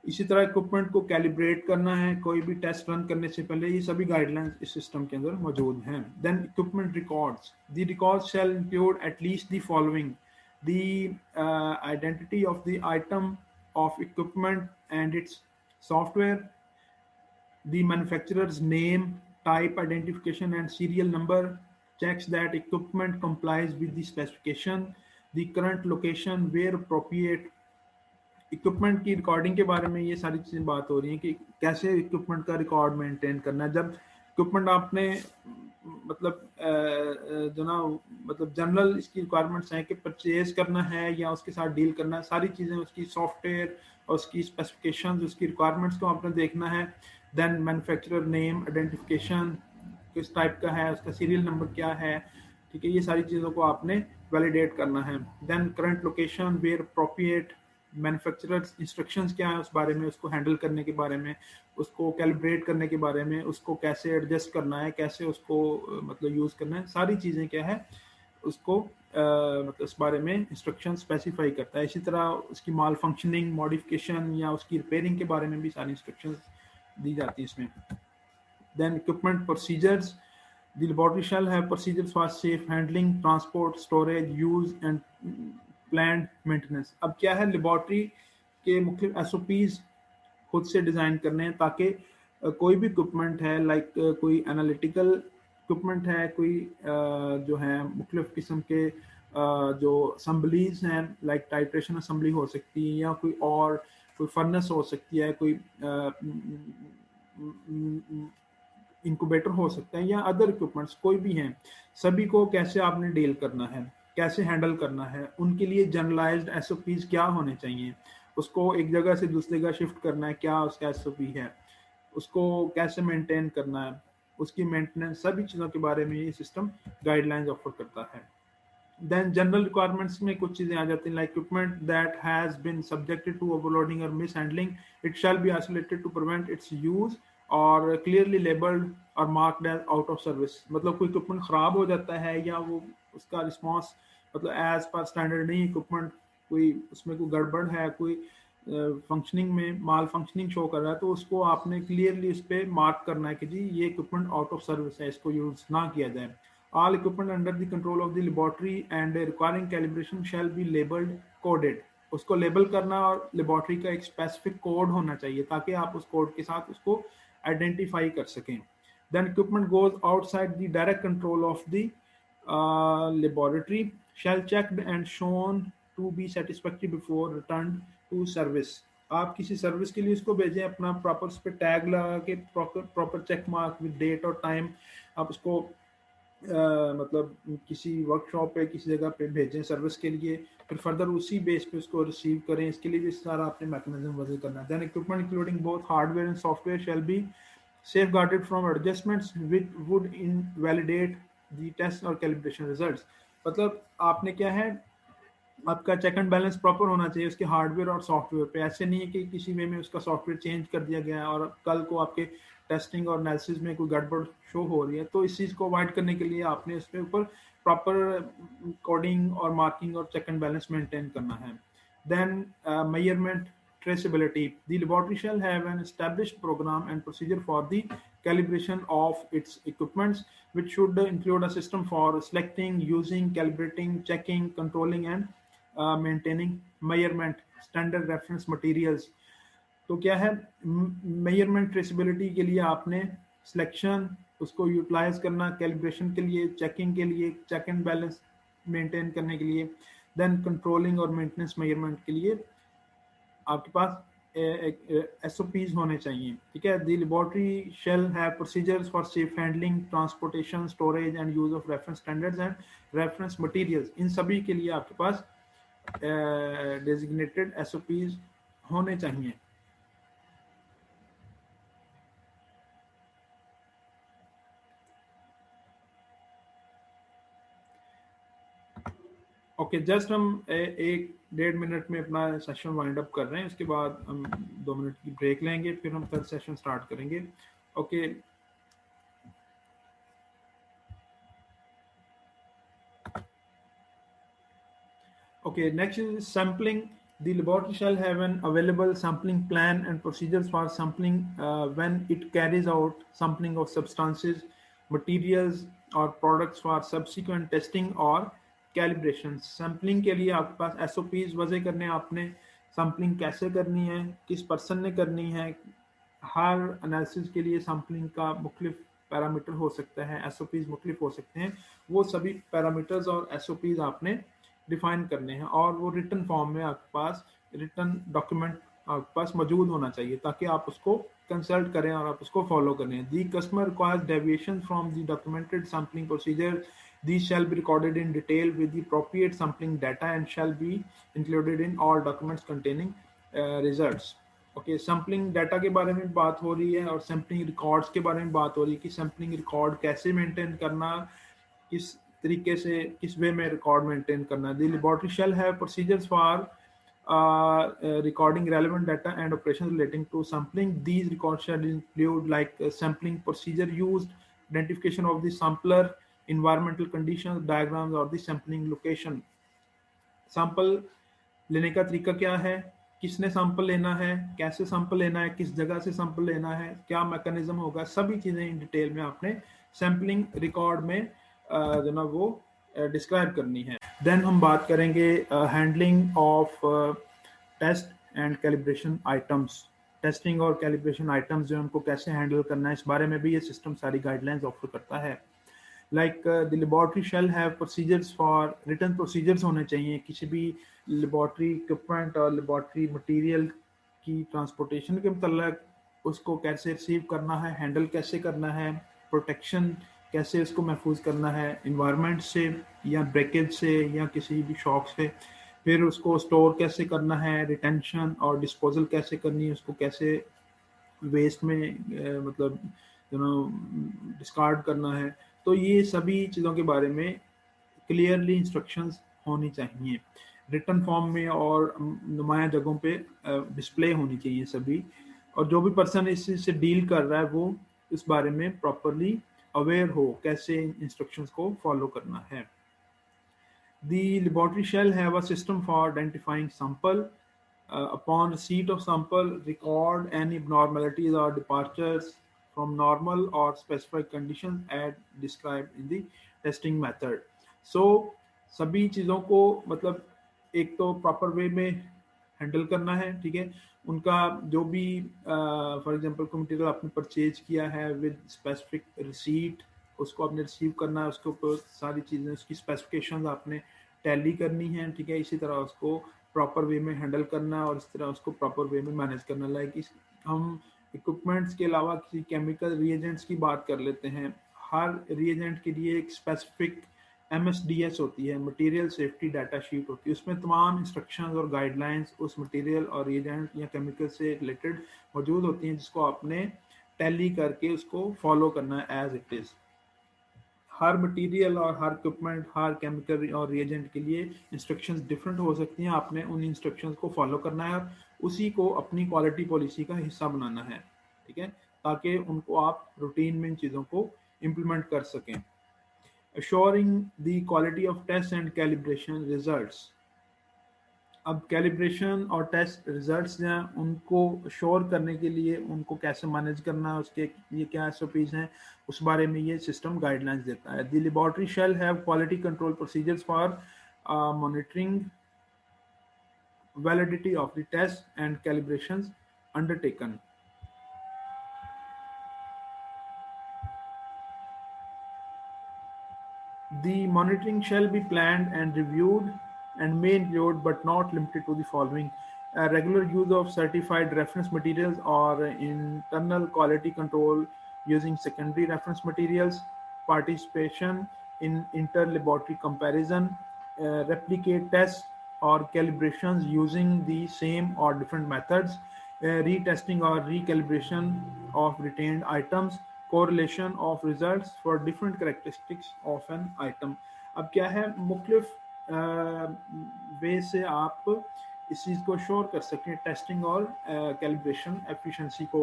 इसी तरह इक्विपमेंट को कैलिब्रेट करना है कोई भी टेस्ट रन करने से पहले, ये सभी गाइडलाइंस इस सिस्टम के अंदर मौजूद हैं। Then equipment records, the records shall include at least the following, the identity of the item of equipment and its software, the manufacturer's name, type identification, and serial number, checks that equipment complies with the specification, the current location where appropriate, equipment की recording के बारे में ये सारी चीज़ें बात हो रही हैं कि कैसे इक्विपमेंट का रिकॉर्ड मेंटेन करना है जब इक्विपमेंट आपने मतलब जो ना मतलब जनरल इसकी रिक्वायरमेंट्स हैं कि परचेज करना है या उसके साथ डील करना है, सारी चीज़ें उसकी सॉफ्टवेयर और उसकी स्पेसिफिकेशंस उसकी रिक्वायरमेंट्स को आपने देखना है। देन मैन्युफैक्चरर नेम आइडेंटिफिकेशन किस टाइप का है, उसका सीरियल नंबर क्या है, ठीक है, ये सारी चीज़ों को आपने वैलिडेट करना है। Then current location where appropriate, manufacturers instructions क्या है उस बारे में, उसको हैंडल करने के बारे में, उसको कैलिब्रेट करने के बारे में, उसको कैसे एडजस्ट करना है, कैसे उसको मतलब यूज़ करना है, सारी चीज़ें क्या है उसको मतलब इस बारे में इंस्ट्रक्शन स्पेसिफाई करता है। इसी तरह उसकी माल फंक्शनिंग मॉडिफिकेशन या उसकी रिपेयरिंग के बारे में भी सारी इंस्ट्रक्शन दी जाती है इसमें। Then equipment procedures, the laboratory shall have procedures for safe handling, transport, storage, use and planned maintenance। अब क्या है, लेबॉर्ट्री के मुख्य एसओपीज खुद से डिज़ाइन करने हैं ताकि कोई भी इक्विपमेंट है लाइक कोई एनालिटिकल इक्विपमेंट है, कोई जो है मुख्तलिफ किस्म के जो असम्बलीज हैं लाइक टाइट्रेशन असम्बली हो सकती है या कोई फर्नेस हो सकती है, कोई इंक्यूबेटर हो सकता है या अदर इक्विपमेंट्स कोई भी हैं, सभी को कैसे आपने डील करना है, कैसे हैंडल करना है, उनके लिए जनरलाइज्ड एसओपीज क्या होने चाहिए, उसको एक जगह से दूसरी जगह शिफ्ट करना है क्या उसका एसओपी है, उसको कैसे मेंटेन करना है, उसकी मेंटेनेंस, सभी चीज़ों के बारे में ये सिस्टम गाइडलाइंस ऑफर करता है। देन जनरल रिक्वायरमेंट्स में कुछ चीज़ें आ जाती हैं like equipment that has been subjected to overloading और mishandling, it shall be isolated to prevent its use और क्लियरली लेबल्ड और marked as out of service. मतलब कोई इक्विपमेंट ख़राब हो जाता है या वो उसका रिस्पॉन्स मतलब एज पर स्टैंडर्ड नहीं, इक्विपमेंट कोई उसमें कोई गड़बड़ है, कोई फंक्शनिंग में माल फंक्शनिंग शो कर रहा है, तो उसको आपने क्लियरली उस पर मार्क करना है कि जी ये इक्विपमेंट आउट ऑफ सर्विस है, इसको यूज़ ना किया जाए। All equipment under the control of the laboratory and requiring calibration shall be labeled coded। उसको लेबल करना और लेबॉर्ट्री का एक स्पेसिफिक कोड होना चाहिए ताकि आप उस कोड के साथ उसको आइडेंटिफाई कर सकें। Then equipment goes outside the direct control of the laboratory shall checked and shown to be satisfactory before returned to service। आप किसी सर्विस के लिए इसको भेजें, अपना प्रॉपर उस पर टैग लगा के proper check mark with date और टाइम आप उसको मतलब किसी वर्कशॉप पे किसी जगह पे भेजें सर्विस के लिए, फिर फर्दर उसी बेस पे उसको रिसीव करें, इसके लिए भी सारा आपने मैकेनिज्म वजह करना है। Then equipment including both hardware and software shall be safeguarded from adjustments which would invalidate the test और कैलिब्रेशन रिजल्ट्स। मतलब आपने क्या है, आपका चेक एंड बैलेंस प्रॉपर होना चाहिए उसके हार्डवेयर और सॉफ्टवेयर पे। ऐसे नहीं है कि किसी वे में उसका सॉफ्टवेयर चेंज कर दिया गया है और कल को आपके टेस्टिंग और एनालिसिस में कोई गड़बड़ शो हो रही है, तो इस चीज़ को अवॉइड करने के लिए आपने उसके ऊपर प्रॉपर कोडिंग और मार्किंग और चेक एंड बैलेंस मेंटेन करना है। Then measurement traceability, the laboratory shall have an established program and procedure for the calibration of its equipments, which should include a system for selecting, using, calibrating, checking, controlling and maintaining measurement standard reference materials। तो क्या है, measurement traceability के लिए आपने selection उसको utilise करना, calibration के लिए, चेकिंग के लिए, चेक एंड बैलेंस मेंटेन करने के लिए, देन कंट्रोलिंग और मेंटेनेंस मेजरमेंट के लिए आपके पास SOPs होने चाहिए, ठीक है। The laboratory shall have procedures for safe handling, transportation, storage and use of reference standards and reference materials. इन सभी के लिए आपके पास डेजिग्नेटेड SOPs होने चाहिए। ओके, जस्ट हम एक 1.5 मिनट में अपना सेशन वाइंड अप कर रहे हैं, उसके बाद हम 2 मिनट की ब्रेक लेंगे, फिर हम कल सेशन स्टार्ट करेंगे। Okay Okay, next is sampling. The laboratory shall have an available sampling plan and procedures for sampling when it carries out sampling of substances, materials, or products for subsequent testing or calibration, sampling के लिए आपके पास SOPs वजह करने हैं आपने, sampling कैसे करनी है, किस पर्सन ने करनी है। हर एनालिसिस के लिए सैम्पलिंग का मुख्तलिफ पैरामीटर हो सकता है, एसओपीज मुख्तलिफ हो सकते हैं, वो सभी पैरामीटर्स और एसओपीज आपने डिफाइन करने हैं और वो रिटन फॉर्म में आपके पास रिटन डॉक्यूमेंट आपके पास मौजूद होना चाहिए ताकि आप उसको कंसल्ट करें और आप उसको फॉलो करें। The customer requires deviation from the documented sampling procedure, these shall be recorded in detail with the appropriate sampling data and shall be included in all documents containing results। Okay, sampling data के बारे में बात हो रही है और sampling records के बारे में बात हो रही है कि सैम्पलिंग रिकॉर्ड कैसे मेंटेन करना, किस तरीके से, किस वे में रिकॉर्ड मेंटेन करना। The laboratory shall have procedures for recording relevant data and operations relating to sampling. These records shall include like sampling procedure used, identification of the sampler, environmental conditions, diagrams और the sampling location। Sample लेने का तरीका क्या है, किसने sample लेना है, कैसे सैंपल लेना है, किस जगह से सैंपल लेना है, क्या मैकेनिज्म होगा, सभी चीज़ें इन डिटेल में आपने सैम्पलिंग रिकॉर्ड में जो ना वो डिस्क्राइब करनी है। देन हम बात करेंगे handling of test and calibration items. Testing और कैलिब्रेशन आइटम्स जो है उनको कैसे हैंडल करना है, इस बारे में भी ये सिस्टम सारी गाइडलाइंस ऑफर करता है। Like the laboratory shall have procedures for, written procedures होने चाहिए किसी भी लेबोरेटरी इक्विपमेंट और लेबोरेटरी मटेरियल की ट्रांसपोर्टेशन के मतलब, उसको कैसे रिसीव करना है, हैंडल कैसे करना है, प्रोटेक्शन कैसे उसको महफूज करना है इन्वायरमेंट से या ब्रेकेज से या किसी भी शॉक से, फिर उसको स्टोर कैसे करना है, रिटेंशन और डिस्पोजल कैसे करनी है, उसको कैसे वेस्ट में मतलब यू नो डिस्कार्ड करना है। तो ये सभी चीज़ों के बारे में क्लियरली इंस्ट्रक्शंस होनी चाहिए रिटन फॉर्म में और नुमाया जगहों पे डिस्प्ले होनी चाहिए सभी, और जो भी पर्सन इससे डील कर रहा है वो इस बारे में प्रॉपरली अवेयर हो कैसे इंस्ट्रक्शंस को फॉलो करना है। The laboratory shall have a system for identifying sample. Upon receipt of sample, record any abnormalities or departures from normal or specified conditions as described in the testing method. So सभी चीज़ों को मतलब एक तो proper way में handle करना है, ठीक है। उनका जो भी फॉर एग्जांपल कोई मटेरियल आपने परचेज किया है विद स्पेसिफिक रिसीट, उसको आपने रिसीव करना है, उसके ऊपर सारी चीज़ें उसकी स्पेसिफिकेशंस आपने टैली करनी है, ठीक है। इसी तरह उसको प्रॉपर वे में हैंडल करना है और इस तरह उसको प्रॉपर वे में मैनेज करना। लाइक इस हम इक्विपमेंट्स के अलावा किसी केमिकल रिएजेंट्स की बात कर लेते हैं। हर रिएजेंट के लिए एक स्पेसिफिक MSDS होती है, मटेरियल सेफ्टी डाटा शीट होती है, उसमें तमाम इंस्ट्रक्शंस और गाइडलाइंस उस मटेरियल और रिएजेंट या केमिकल से रिलेटेड मौजूद होती हैं जिसको आपने टैली करके उसको फॉलो करना है एज इट इज़। हर मटेरियल और हर इक्विपमेंट, हर केमिकल और रिएजेंट के लिए इंस्ट्रक्शंस डिफरेंट हो सकती हैं, आपने उन इंस्ट्रक्शंस को फॉलो करना है और उसी को अपनी क्वालिटी पॉलिसी का हिस्सा बनाना है, ठीक है, ताकि उनको आप रूटीन में इन चीज़ों को इम्प्लीमेंट कर सकें। assuring the quality of test and calibration results। अब कैलिब्रेशन और टेस्ट रिजल्ट्स जो हैं उनको श्योर करने के लिए उनको कैसे मैनेज करना है, उसके ये क्या SOPs हैं, उस बारे में ये सिस्टम गाइडलाइंस देता है। The laboratory shall have quality control procedures for monitoring validity of the test and calibrations undertaken. The monitoring shall be planned and reviewed and may include but not limited to the following: regular use of certified reference materials or internal quality control using secondary reference materials, participation in inter-laboratory comparison, replicate tests or calibrations using the same or different methods, retesting or recalibration of retained items, correlation of results for different characteristics of an item। अब क्या है, मुख्तलिफ वे से आप इस चीज़ को sure कर सकें टेस्टिंग और कैलिब्रेशन एफिशिएंसी को।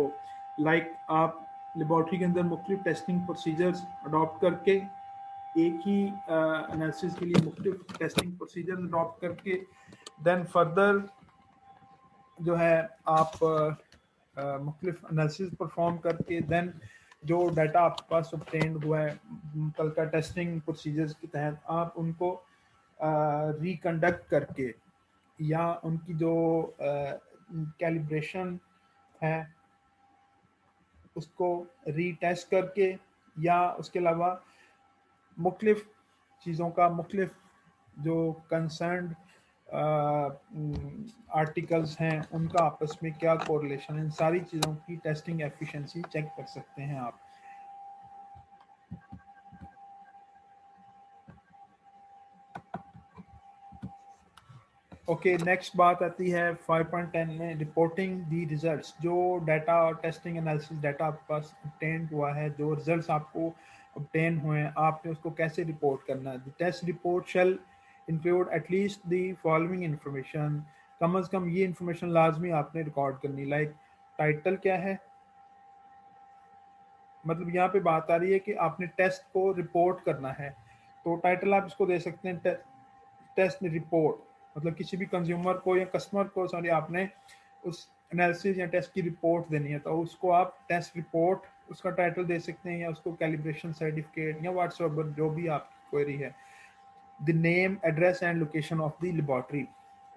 लाइक आप लेबॉर्ट्री के अंदर मुख्तलिफ टेस्टिंग प्रोसीजर्स अडॉप्ट करके एक ही एनालिसिस के लिए मुख्तलिफ टेस्टिंग प्रोसीजर्स अडॉप्ट करके देन फर्दर जो है आप मुख्तलिफ एनालिसिस परफॉर्म करके देन जो डाटा आपके पास ऑब्टेन्ड हुआ है कल का टेस्टिंग प्रोसीजर्स के तहत आप उनको रिकंडक्ट करके या उनकी जो कैलिब्रेशन है उसको रीटेस्ट करके, या उसके अलावा मुख्तलिफ चीज़ों का मुख्तलिफ जो कंसर्न आर्टिकल्स हैं उनका आपस में क्या कोरिलेशन है, इन सारी चीज़ों की टेस्टिंग एफिशिएंसी चेक कर सकते हैं आप। ओके, नेक्स्ट बात आती है 5.10 में, रिपोर्टिंग दी रिजल्ट्स। जो डाटा और टेस्टिंग एनालिसिस डाटा आपके पास obtained हुआ है, जो रिजल्ट्स आपको obtain हुए हैं, आपने उसको कैसे रिपोर्ट करना है। The test report shall include at least the following information. कम अज़ कम ये इंफॉर्मेशन लाजमी आपने रिकॉर्ड करनी। लाइक टाइटल क्या है, मतलब यहाँ पे बात आ रही है कि आपने टेस्ट को रिपोर्ट करना है, तो टाइटल आप इसको दे सकते हैं टेस्ट रिपोर्ट। मतलब किसी भी कंज्यूमर को या कस्टमर को, सॉरी, आपने उस एनालिसिस या टेस्ट की रिपोर्ट देनी है, तो उसको आप टेस्ट रिपोर्ट उसका टाइटल दे सकते हैं, या उसको कैलिब्रेशन सर्टिफिकेट या व्हाट्सएवर जो भी आपकी क्वेरी है। The name, address and location of the laboratory.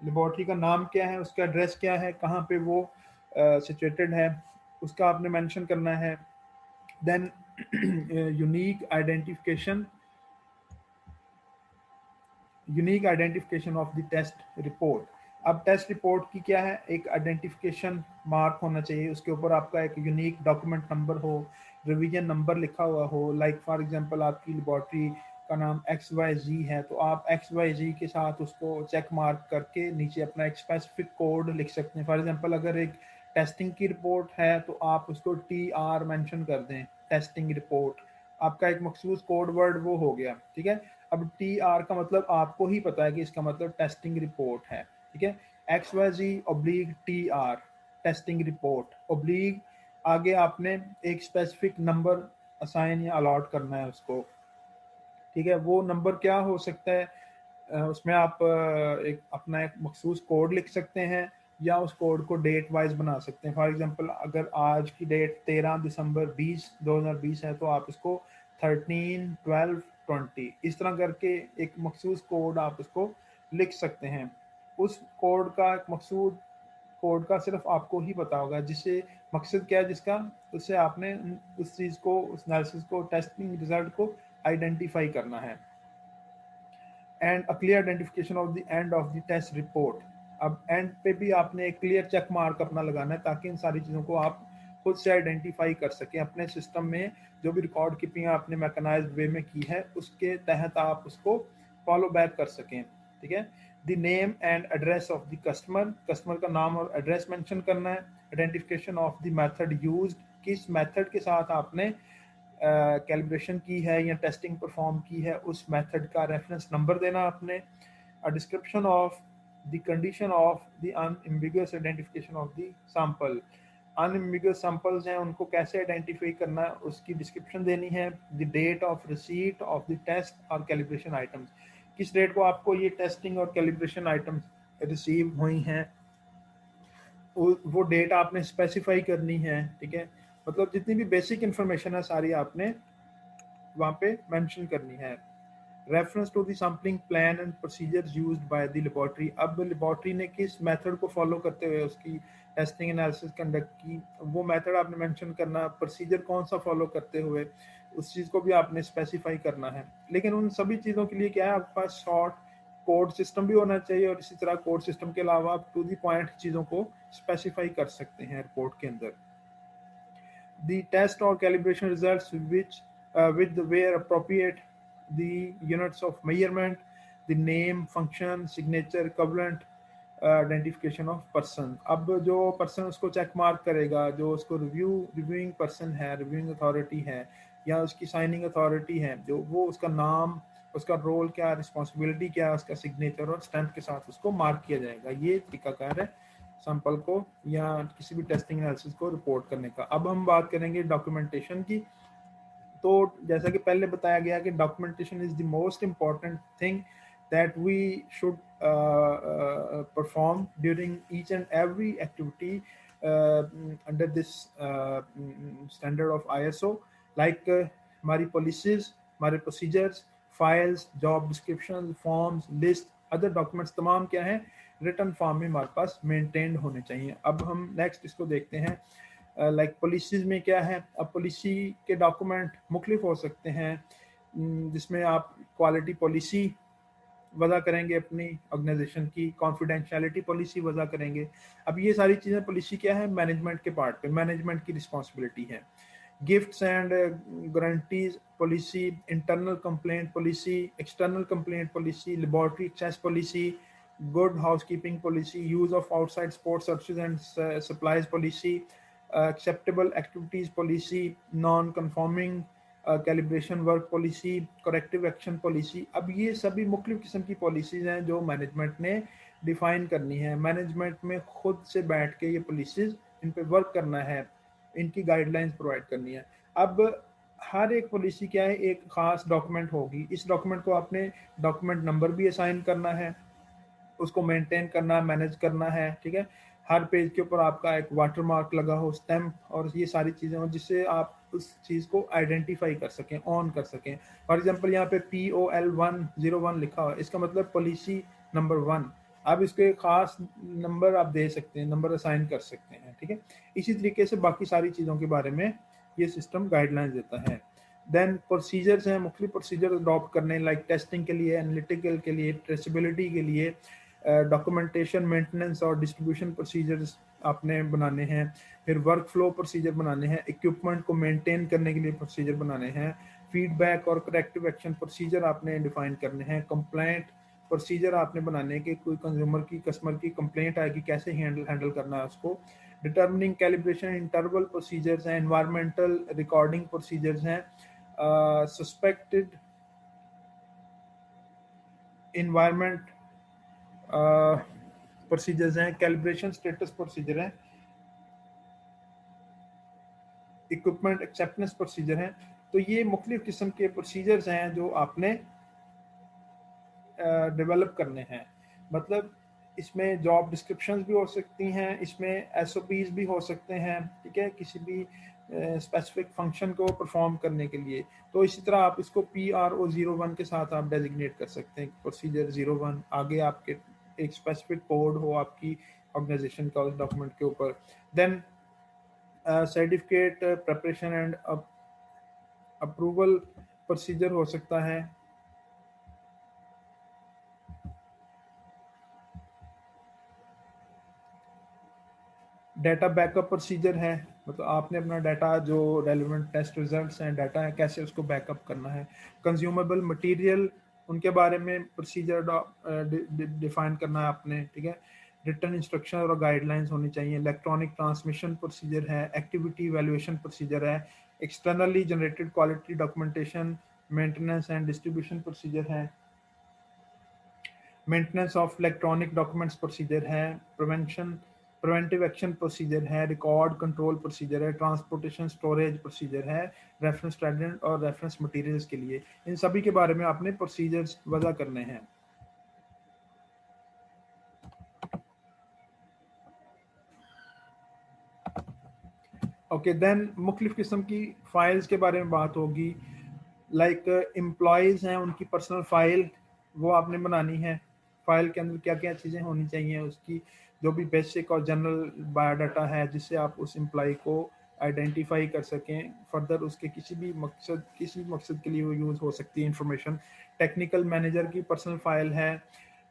Laboratory का नाम क्या है, उसका एड्रेस क्या है, कहाँ पे वो सिचुएटेड है, उसका आपने मेंशन करना है। Then unique identification of the test report. अब टेस्ट रिपोर्ट की क्या है, एक आइडेंटिफिकेशन मार्क होना चाहिए, उसके ऊपर आपका एक यूनिक डॉक्यूमेंट नंबर हो, रिवीजन नंबर लिखा हुआ हो। लाइक फॉर एग्जांपल आपकी लेबॉर्ट्री का नाम XYZ है, तो आप XYZ के साथ उसको चेक मार्क करके नीचे अपना एक स्पेसिफिक कोड लिख सकते हैं। फॉर एग्जांपल अगर एक टेस्टिंग की रिपोर्ट है तो आप उसको TR मेंशन कर दें, टेस्टिंग रिपोर्ट। आपका एक मखसूस कोड वर्ड वो हो गया, ठीक है। अब TR का मतलब आपको ही पता है कि इसका मतलब टेस्टिंग रिपोर्ट है, ठीक है। XYZ/TR टेस्टिंग रिपोर्ट ऑब्लिक, आगे आपने एक स्पेसिफिक नंबर असाइन या अलॉट करना है उसको, ठीक है। वो नंबर क्या हो सकता है, उसमें आप एक अपना एक मखसूस कोड लिख सकते हैं, या उस कोड को डेट वाइज बना सकते हैं। फॉर एग्जांपल अगर आज की डेट 13 दिसंबर 2020 है, तो आप इसको 13, 12, 20 इस तरह करके एक मखसूस कोड आप उसको लिख सकते हैं। उस कोड का एक मकसूद कोड का सिर्फ आपको ही पता होगा, जिससे मकसद क्या है जिसका, उससे आपने उस चीज़ को, उस एनालिसिस को, टेस्टिंग रिजल्ट को आइडेंटिफाई करना है। And a clear identification of the end of the test report. अब एंड पे भी आपने एक क्लियर चेक मार्क अपना लगाना है, ताकि इन सारी चीज़ों को आप खुद से आइडेंटिफाई कर सकें अपने सिस्टम में। जो भी रिकॉर्ड कीपिंग आपने मैकेनाइज्ड वे में की है, उसके तहत आप उसको फॉलो बैक कर सकें, ठीक है। The name and address of the customer, customer का नाम और एड्रेस मेंशन करना है। Identification of the method used, किस मेथड के साथ आपने कैलिब्रेशन की है या टेस्टिंग परफॉर्म की है, उस मेथड का रेफरेंस नंबर देना आपने। A description of the condition of the unambiguous identification of the sample. Unambiguous samples हैं, उनको कैसे आइडेंटिफाई करना है, उसकी डिस्क्रिप्शन देनी है। The date of receipt of the test और कैलिब्रेशन आइटम्स, किस डेट को आपको ये टेस्टिंग और कैलिब्रेशन आइटम्स रिसीव हुई हैं, वो डेट आपने स्पेसिफाई करनी है, ठीक है। मतलब जितनी भी बेसिक इंफॉर्मेशन है सारी आपने वहाँ पे मेंशन करनी है। Reference to the sampling plan and procedures used by the laboratory. अब लेबॉर्ट्री ने किस मेथड को फॉलो करते हुए उसकी टेस्टिंग एनालिसिस कंडक्ट की, वो मेथड आपने मेंशन करना। प्रोसीजर कौन सा फॉलो करते हुए, उस चीज़ को भी आपने स्पेसिफाई करना है। लेकिन उन सभी चीज़ों के लिए क्या है, आपके पास शॉर्ट कोड सिस्टम भी होना चाहिए, और इसी तरह कोड सिस्टम के अलावा आप टू द पॉइंट चीज़ों को स्पेसिफाई कर सकते हैं रिपोर्ट के अंदर। The test or calibration results which with where appropriate, the units of measurement, the name, function, signature, equivalent, identification of person. अब जो पर्सन उसको चेक मार्क करेगा, जो उसको रिव्यूइंग पर्सन है, रिव्यूइंग अथॉरिटी है, या उसकी साइनिंग अथॉरिटी है, जो वो उसका नाम, उसका रोल क्या, रिस्पॉन्सिबिलिटी क्या, उसका सिग्नेचर और स्टैंप के साथ उसको मार्क किया जाएगा। ये तरीकाकार है सैंपल को या किसी भी टेस्टिंग एनालिसिस को रिपोर्ट करने का। अब हम बात करेंगे डॉक्यूमेंटेशन की। तो जैसा कि पहले बताया गया कि documentation is the most important thing that we should perform during each and every activity under this standard of ISO, like हमारी policies, हमारे procedures, files, job description, forms, list, other documents तमाम क्या है, रिटर्न फॉर्म में हमारे पास maintain होने चाहिए। अब हम नेक्स्ट इसको देखते हैं। लाइक पॉलिसीज में क्या है, अब पॉलिसी के डॉक्यूमेंट मुख्तलिफ हो सकते हैं, जिसमें आप क्वालिटी पॉलिसी वजह करेंगे, अपनी ऑर्गेनाइजेशन की कॉन्फिडेंशियलिटी पॉलिसी वजह करेंगे। अब ये सारी चीज़ें पॉलिसी क्या है, मैनेजमेंट के पार्ट पे, मैनेजमेंट की रिस्पॉन्सिबिलिटी है। Gifts and guarantees policy, internal complaint policy, external complaint policy, laboratory access policy, good housekeeping policy, use of outside sports services and supplies policy, acceptable activities policy, non conforming calibration work policy, corrective action policy. अब ये सभी मुख्तलिफ किस्म की policies हैं जो management ने define करनी है। मैनेजमेंट में खुद से बैठ के ये पॉलिसीज इन पे वर्क करना है, इनकी गाइडलाइंस प्रोवाइड करनी है। अब हर एक पॉलिसी क्या है, एक खास डॉक्यूमेंट होगी, इस डॉक्यूमेंट को आपने डॉक्यूमेंट नंबर भी असाइन करना है, उसको मेंटेन करना, मैनेज करना है, ठीक है। हर पेज के ऊपर आपका एक वाटर मार्क लगा हो, स्टैम्प, और ये सारी चीज़ें हो जिससे आप उस चीज़ को आइडेंटिफाई कर सकें, ऑन कर सकें। फॉर एग्जांपल यहाँ पे POL101 लिखा हुआ है, इसका मतलब पॉलिसी नंबर 1। आप इसको एक खास नंबर आप दे सकते हैं, नंबर असाइन कर सकते हैं, ठीक है। इसी तरीके से बाकी सारी चीज़ों के बारे में ये सिस्टम गाइडलाइंस देता है। देन प्रोसीजर्स हैं, मुख्तलिफ प्रोसीजर अडॉप्ट करने, लाइक टेस्टिंग के लिए, एनालिटिकल के लिए, ट्रेसेबिलिटी के लिए, डॉक्यूमेंटेशन, मेंटेनेंस और डिस्ट्रीब्यूशन प्रोसीजर्स आपने बनाने हैं। फिर वर्क फ्लो प्रोसीजर बनाने हैं, इक्विपमेंट को मेंटेन करने के लिए प्रोसीजर बनाने हैं, फीडबैक और करेक्टिव एक्शन प्रोसीजर आपने डिफाइन करने हैं, कंप्लेंट प्रोसीजर आपने बनाने के, कोई कंज्यूमर की, कस्टमर की कंप्लेंट आएगी कैसे हैंडल करना है उसको, डिटर्मिनिंग कैलिब्रेशन इंटरवल प्रोसीजर्स हैं, एनवायरमेंटल रिकॉर्डिंग प्रोसीजर्स हैं, सस्पेक्टेड इन्वायरमेंट प्रोसीजर्स हैं, कैलिब्रेशन स्टेटस प्रोसीजर है, इक्विपमेंट एक्सेप्टेंस प्रोसीजर हैं। तो ये मुख्तलिफ किस्म के प्रोसीजर्स हैं जो आपने डेवलप करने हैं। मतलब इसमें जॉब डिस्क्रिप्शंस भी हो सकती हैं, इसमें SOPs भी हो सकते हैं, ठीक है, किसी भी स्पेसिफिक फंक्शन को परफॉर्म करने के लिए। तो इसी तरह आप इसको PRO01 के साथ आप डेजिग्नेट कर सकते हैं, प्रोसीजर 01, आगे आपके एक स्पेसिफिक कोड हो आपकी ऑर्गेनाइजेशन का उस डॉक्यूमेंट के ऊपर। Then certificate preparation and approval procedure हो सकता है। डाटा बैकअप प्रोसीजर है, मतलब आपने अपना डाटा जो रेलिवेंट टेस्ट रिजल्ट्स हैं, डाटा है, कैसे उसको बैकअप करना है। कंज्यूमेबल मटेरियल, उनके बारे में प्रोसीजर डिफाइन करना है आपने, ठीक है। रिटर्न इंस्ट्रक्शन और गाइडलाइंस होनी चाहिए। इलेक्ट्रॉनिक ट्रांसमिशन प्रोसीजर है, एक्टिविटी इवैल्यूएशन प्रोसीजर है, externally generated quality documentation, maintenance and distribution procedure है, maintenance of electronic documents procedure है, प्रिवेंटिव एक्शन प्रोसीजर है, रिकॉर्ड कंट्रोल प्रोसीजर है, ट्रांसपोर्टेशन स्टोरेज प्रोसीजर है, रेफरेंस स्टैंडर्ड और रेफरेंस मटेरियल्स के लिए। इन सभी के बारे में आपने प्रोसीजर्स वजह करने हैं। ओके, देन मुख्तलिफ किस्म की फाइल्स के बारे में बात होगी। लाइक एम्प्लॉयज़ हैं, उनकी पर्सनल फाइल वो आपने बनानी है। फाइल के अंदर क्या क्या चीज़ें होनी चाहिए, उसकी जो भी बेसिक और जनरल बायोडाटा है, जिससे आप उस एम्प्लॉय को आइडेंटिफाई कर सकें। फर्दर उसके किसी मकसद के लिए वो यूज़ हो सकती है इंफॉर्मेशन। टेक्निकल मैनेजर की पर्सनल फाइल है,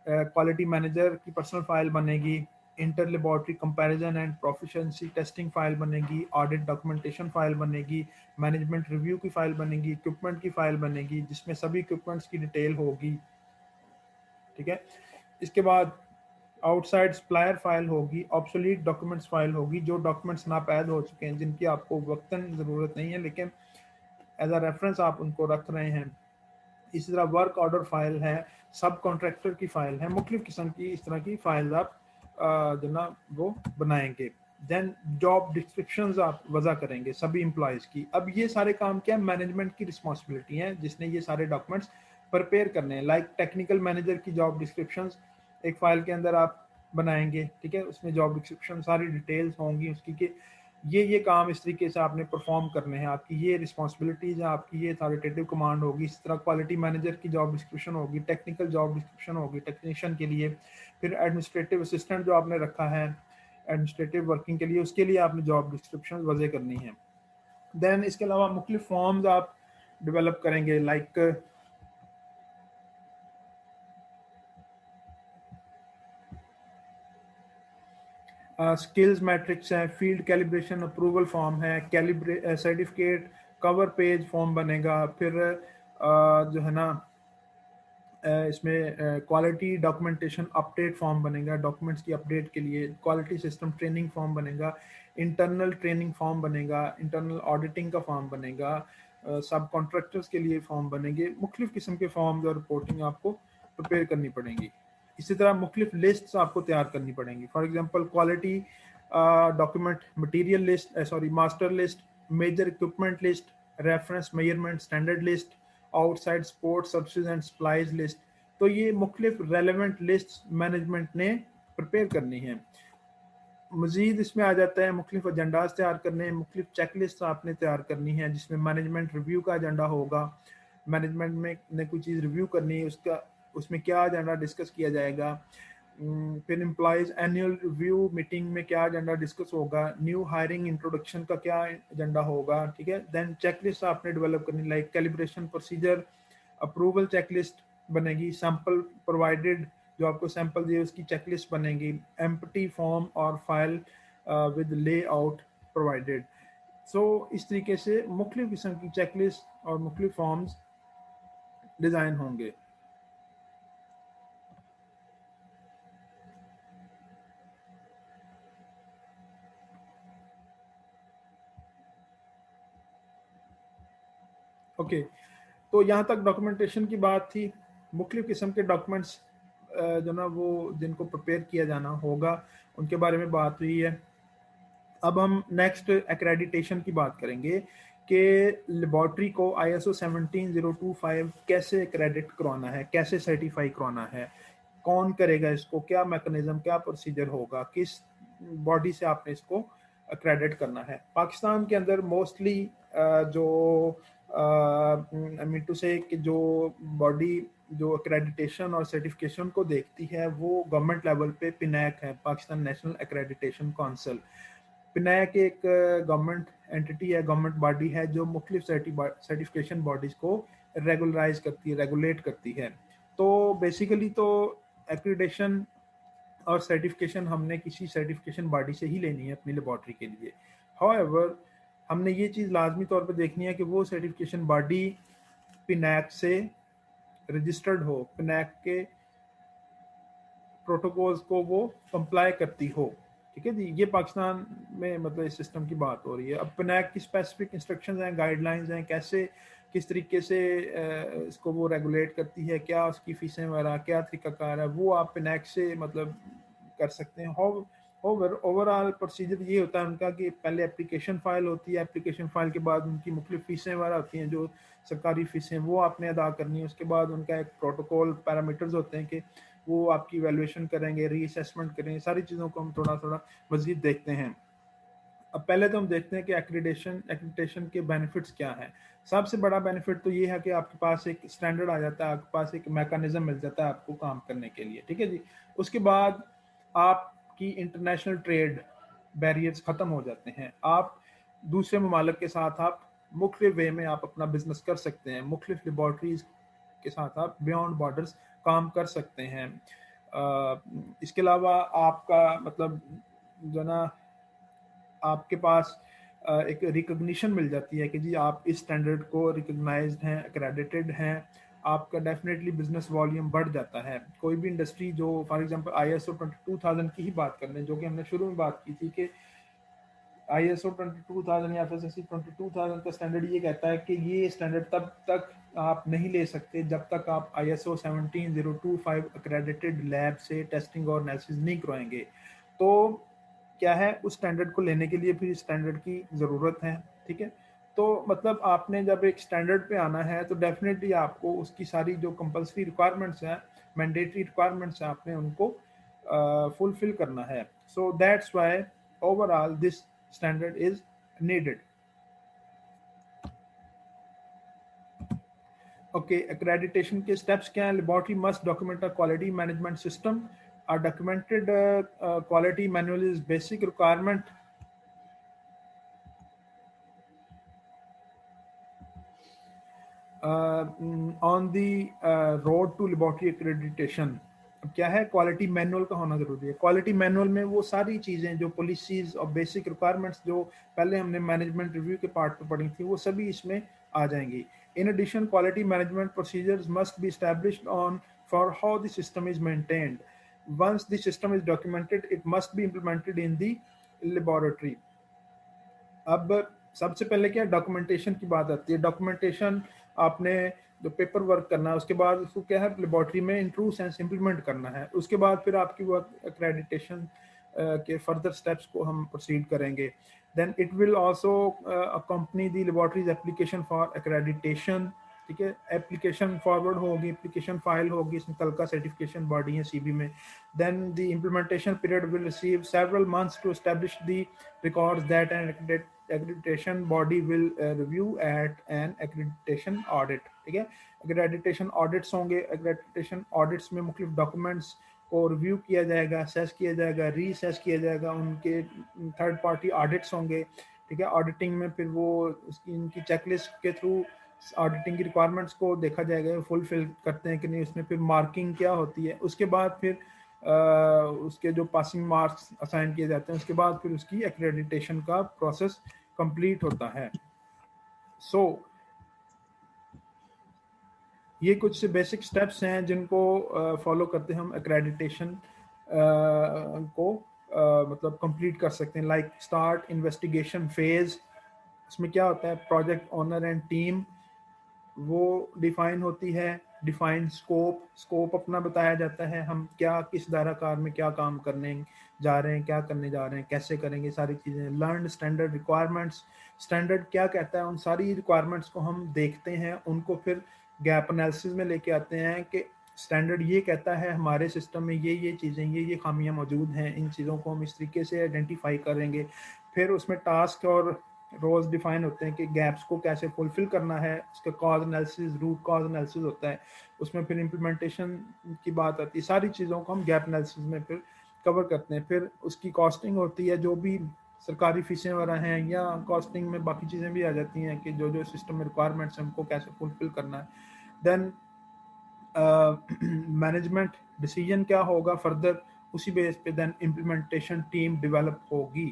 क्वालिटी मैनेजर की पर्सनल फाइल बनेगी, inter laboratory comparison and proficiency testing file बनेगी, ऑडिट डॉक्यूमेंटेशन फाइल बनेगी, मैनेजमेंट रिव्यू की फाइल बनेगी, इक्विपमेंट की फाइल बनेगी जिसमें सभी इक्विपमेंट्स की डिटेल होगी, ठीक है। इसके बाद आउटसाइड सप्लायर फाइल होगी, ऑब्सोलीट डॉक्यूमेंट्स फाइल होगी, जो डॉक्यूमेंट्स नापैद हो चुके हैं, जिनकी आपको वक्तन ज़रूरत नहीं है लेकिन एज अ रेफरेंस आप उनको रख रहे हैं। इसी तरह वर्क ऑर्डर फाइल है, सब कॉन्ट्रैक्टर की फाइल है, मुख्तलिफ किस्म की इस तरह की फाइल आप जो ना वो बनाएंगे। देन जॉब डिस्क्रिप्शंस आप वजह करेंगे सभी एम्प्लॉयज़ की। अब ये सारे काम क्या मैनेजमेंट की रिस्पॉन्सिबिलिटी है, जिसने ये सारे डॉक्यूमेंट्स प्रिपेयर करने हैं। लाइक टेक्निकल मैनेजर की जॉब डिस्क्रिप्शंस एक फाइल के अंदर आप बनाएंगे, ठीक है, उसमें जॉब डिस्क्रिप्शन सारी डिटेल्स होंगी उसकी कि ये काम इस तरीके से आपने परफॉर्म करने हैं, आपकी ये रिस्पॉन्सिबिलिटीज़ है, आपकी ये अथॉरिटेटिव कमांड होगी। इस तरह क्वालिटी मैनेजर की जॉब डिस्क्रिप्शन होगी, टेक्निकल जॉब डिस्क्रिप्शन होगी टेक्नीशियन के लिए, फिर एडमिनिस्ट्रेटिव असिस्टेंट जो आपने रखा है एडमिनिस्ट्रेटिव वर्किंग के लिए, उसके लिए आपने जॉब डिस्क्रिप्शन वजह करनी है। देन इसके अलावा मुख्तलिफ फॉर्म्स आप डेवलप करेंगे, लाइक स्किल्स मैट्रिक्स है, फील्ड कैलिब्रेशन अप्रूवल फॉर्म है, कैलिब्रे सर्टिफिकेट कवर पेज फॉर्म बनेगा, फिर जो है ना इसमें क्वालिटी डॉक्यूमेंटेशन अपडेट फॉर्म बनेगा, डॉक्यूमेंट्स की अपडेट के लिए क्वालिटी सिस्टम ट्रेनिंग फॉर्म बनेगा, इंटरनल ट्रेनिंग फॉर्म बनेगा, इंटरनल ऑडिटिंग का फॉर्म बनेगा, सब कॉन्ट्रैक्टर्स के लिए फॉर्म बनेंगे। मुख्तलिफ किस्म के फॉर्म्स और रिपोर्टिंग आपको प्रिपेयर करनी पड़ेंगी। इसी तरह मुख्तलिफ लिस्ट्स आपको तैयार करनी पड़ेंगी। For example quality document material list, sorry master list, major equipment list, reference measurement standard list, outside support services and supplies list. तो ये मुख्तलिफ रेलिवेंट लिस्ट मैनेजमेंट ने प्रिपेयर करनी है। मजीद इसमें आ जाता है मुख्तलिफ एजेंडाज तैयार करने हैं, मुख्तलिफ चेक लिस्ट आपने तैयार करनी है, जिसमें मैनेजमेंट रिव्यू का एजेंडा होगा। मैनेजमेंट में ने कोई चीज़ रिव्यू करनी है, उसका उसमें क्या एजेंडा डिस्कस किया जाएगा। फिर एम्प्लॉयज़ एनुअल रिव्यू मीटिंग में क्या एजेंडा डिस्कस होगा, न्यू हायरिंग इंट्रोडक्शन का क्या एजेंडा होगा, ठीक है। देन चेक लिस्ट आपने डेवलप करनी, like calibration procedure, approval check list बनेगी, सैंपल प्रोवाइडेड जो आपको सैंपल दिए उसकी चेकलिस्ट बनेगी, एम्प्टी फॉर्म और file with layout provided. So इस तरीके से मुख्तलिफ किस्म की चेकलिस्ट और मुख्तलिफ फॉर्म्स डिज़ाइन होंगे। ओके, तो यहाँ तक डॉक्यूमेंटेशन की बात थी। मुख्तलिफ किस्म के डॉक्यूमेंट्स जो ना वो जिनको प्रिपेयर किया जाना होगा उनके बारे में बात हुई है। अब हम नेक्स्ट एक्रेडिटेशन की बात करेंगे कि लेबॉर्ट्री को ISO 17025 कैसे क्रेडिट करवाना है, कैसे सर्टिफाई करवाना है, कौन करेगा इसको, क्या मैकेनिज्म, क्या प्रोसीजर होगा, किस बॉडी से आपने इसको क्रेडिट करना है। पाकिस्तान के अंदर मोस्टली जो आई मीन टू से कि जो बॉडी जो एक्रेडिटेशन और सर्टिफिकेशन को देखती है वो गवर्नमेंट लेवल पे पिनैक है, पाकिस्तान नेशनल एक्रेडिटेशन काउंसिल। पिनैक एक गवर्नमेंट एंटिटी है, गवर्नमेंट बॉडी है जो मुख्तलिफ सर्टिफिकेशन बॉडीज़ को रेगुलराइज करती है, रेगुलेट करती है। तो बेसिकली तो एक्रेडिटेशन और सर्टिफिकेशन हमने किसी सर्टिफिकेशन बॉडी से ही लेनी है अपनी लेबॉर्ट्री के लिए। हाउएवर हमने ये चीज़ लाजमी तौर पर देखनी है कि वो सर्टिफिकेशन बॉडी पिनैक से रजिस्टर्ड हो, पिनैक के प्रोटोकॉल्स को वो कंप्लाई करती हो, ठीक है जी। ये पाकिस्तान में मतलब इस सिस्टम की बात हो रही है। अब पिनैक की स्पेसिफिक इंस्ट्रक्शंस हैं, गाइडलाइंस हैं, कैसे किस तरीके से इसको वो रेगुलेट करती है, क्या उसकी फीसें वगैरह, क्या तरीकाकार है, वो आप पिनैक से मतलब कर सकते हैं। ओवरऑल प्रोसीजर ये होता है उनका कि पहले एप्लीकेशन फ़ाइल होती है, एप्लीकेशन फ़ाइल के बाद उनकी मुख्तलिफ फ़ीसें वगैरह होती हैं, जो सरकारी फ़ीसें वो आपने अदा करनी है। उसके बाद उनका एक प्रोटोकॉल पैरामीटर्स होते हैं कि वो आपकी वैल्यूएशन करेंगे, रीअसेसमेंट करेंगे, सारी चीज़ों को हम थोड़ा थोड़ा मज़ीद देखते हैं। अब पहले तो हम देखते हैं कि एक्रेडिटेशन के बेनिफिट्स क्या हैं। सबसे बड़ा बेनिफिट तो ये है कि आपके पास एक स्टैंडर्ड आ जाता है, आपके पास एक मैकेनिज्म मिल जाता है आपको काम करने के लिए, ठीक है जी। उसके बाद आपकी इंटरनेशनल ट्रेड बैरियर्स ख़त्म हो जाते हैं। आप दूसरे ममालिक के साथ आप मुख्तलिफ वे में आप अपना बिजनेस कर सकते हैं, मुख्तलिफ लेबॉर्ट्रीज के साथ आप बियॉन्ड बॉर्डर्स काम कर सकते हैं। इसके अलावा आपका मतलब जो ना आपके पास एक रिकग्निशन मिल जाती है कि जी आप इस स्टैंडर्ड को रिकग्नाइज्ड हैं, क्रेडिटेड हैं, आपका डेफिनेटली बिजनेस वॉल्यूम बढ़ जाता है। कोई भी इंडस्ट्री जो फॉर एग्जांपल ISO 22000 की ही बात कर लें, जो कि हमने शुरू में बात की थी कि ISO 22000 या FSSC 22000 का स्टैंडर्ड ये कहता है कि ये स्टैंडर्ड तब तक आप नहीं ले सकते जब तक आप ISO 17025 अक्रेडिटेड लैब से टेस्टिंग और एनालिसिस नहीं करवाएंगे। तो क्या है, उस स्टैंडर्ड को लेने के लिए फिर स्टैंडर्ड की ज़रूरत है, ठीक है। तो मतलब आपने जब एक स्टैंडर्ड पे आना है तो डेफिनेटली आपको उसकी सारी जो कंपल्सरी रिक्वायरमेंट्स हैं, मैंडेटरी रिक्वायरमेंट्स हैं, आपने उनको फुलफिल करना है। So that's why overall this standard is needed. Okay, accreditation के steps क्या हैं? Laboratory must document a quality management system. A documented quality manual is basic requirement. On the road to laboratory accreditation. अब क्या है, quality manual का होना जरूरी है. क्वालिटी मैनुअल में वो सारी चीजें जो पॉलिसीज और बेसिक रिक्वायरमेंट्स जो पहले हमने मैनेजमेंट रिव्यू के पार्ट पे पढ़ी थी, वो सभी इसमें आ जाएंगी. In addition, quality management procedures must be established on for how the system is maintained. Once the system is documented, it must be implemented in the laboratory. अब सबसे पहले क्या डॉक्यूमेंटेशन की बात आती है. डॉक्यूमेंटेशन आपने जो पेपर वर्क करना है, उसके बाद उसको क्या है लेबोरेटरी में इन ट्रू सेंस इम्प्लीमेंट करना है. उसके बाद फिर आपकी वो एक्रेडिटेशन के फर्दर स्टेप्स को हम प्रोसीड करेंगे. Then it will also accompany the laboratories application for accreditation. ठीक है, एप्लीकेशन फॉरवर्ड होगी, एप्लीकेशन फाइल होगी, इसमें तलका सर्टिफिकेशन बॉडी है सीबी में. Then the implementation period will receive several months to establish the records that an accreditation body will review at an accreditation audit. ठीक है, accreditation audits होंगे. accreditation audits में मुख्तलिफ डॉक्यूमेंट्स को रिव्यू किया जाएगा, असेस किया जाएगा, रीअसेस किया जाएगा. उनके थर्ड पार्टी ऑडिट्स होंगे. ठीक है, ऑडिटिंग में फिर वो इनकी चेकलिस्ट के थ्रू ऑडिटिंग की रिक्वायरमेंट्स को देखा जाएगा, फुलफिल करते हैं कि नहीं. उसमें फिर मार्किंग क्या होती है, उसके बाद फिर उसके जो पासिंग मार्क्स असाइन किए जाते हैं, उसके बाद फिर उसकी एक्रेडिटेशन का प्रोसेस कंप्लीट होता है. सो ये कुछ बेसिक स्टेप्स हैं जिनको फॉलो करते हम एक्रेडिटेशन को मतलब कंप्लीट कर सकते हैं. Like start investigation phase. इसमें क्या होता है, प्रोजेक्ट ओनर एंड टीम वो डिफाइन होती है. डिफाइन स्कोप अपना बताया जाता है, हम क्या किस दायराकार में क्या काम करने जा रहे हैं, क्या करने जा रहे हैं, कैसे करेंगे, सारी चीज़ें. Learn standard requirements. स्टैंडर्ड क्या कहता है, उन सारी रिक्वायरमेंट्स को हम देखते हैं, उनको फिर गैप एनालिसिस में लेके आते हैं कि स्टैंडर्ड ये कहता है हमारे सिस्टम में ये चीज़ें, ये खामियां मौजूद हैं, इन चीज़ों को हम इस तरीके से आइडेंटिफाई करेंगे. फिर उसमें टास्क और रोल्स डिफाइन होते हैं कि गैप्स को कैसे फुलफिल करना है. उसका cause analysis, root cause analysis होता है. उसमें फिर इम्प्लीमेंटेशन की बात आती है. सारी चीज़ों को हम गैप एनालिसिस में फिर कवर करते हैं. फिर उसकी कॉस्टिंग होती है, जो भी सरकारी फीसें वगैरह हैं, या कॉस्टिंग में बाकी चीज़ें भी आ जाती हैं कि जो सिस्टम में रिक्वायरमेंट्स हैं उनको कैसे फुलफिल करना है. देन मैनेजमेंट डिसीजन क्या होगा फर्दर, उसी बेस पे देन इम्प्लीमेंटेशन टीम डेवलप होगी,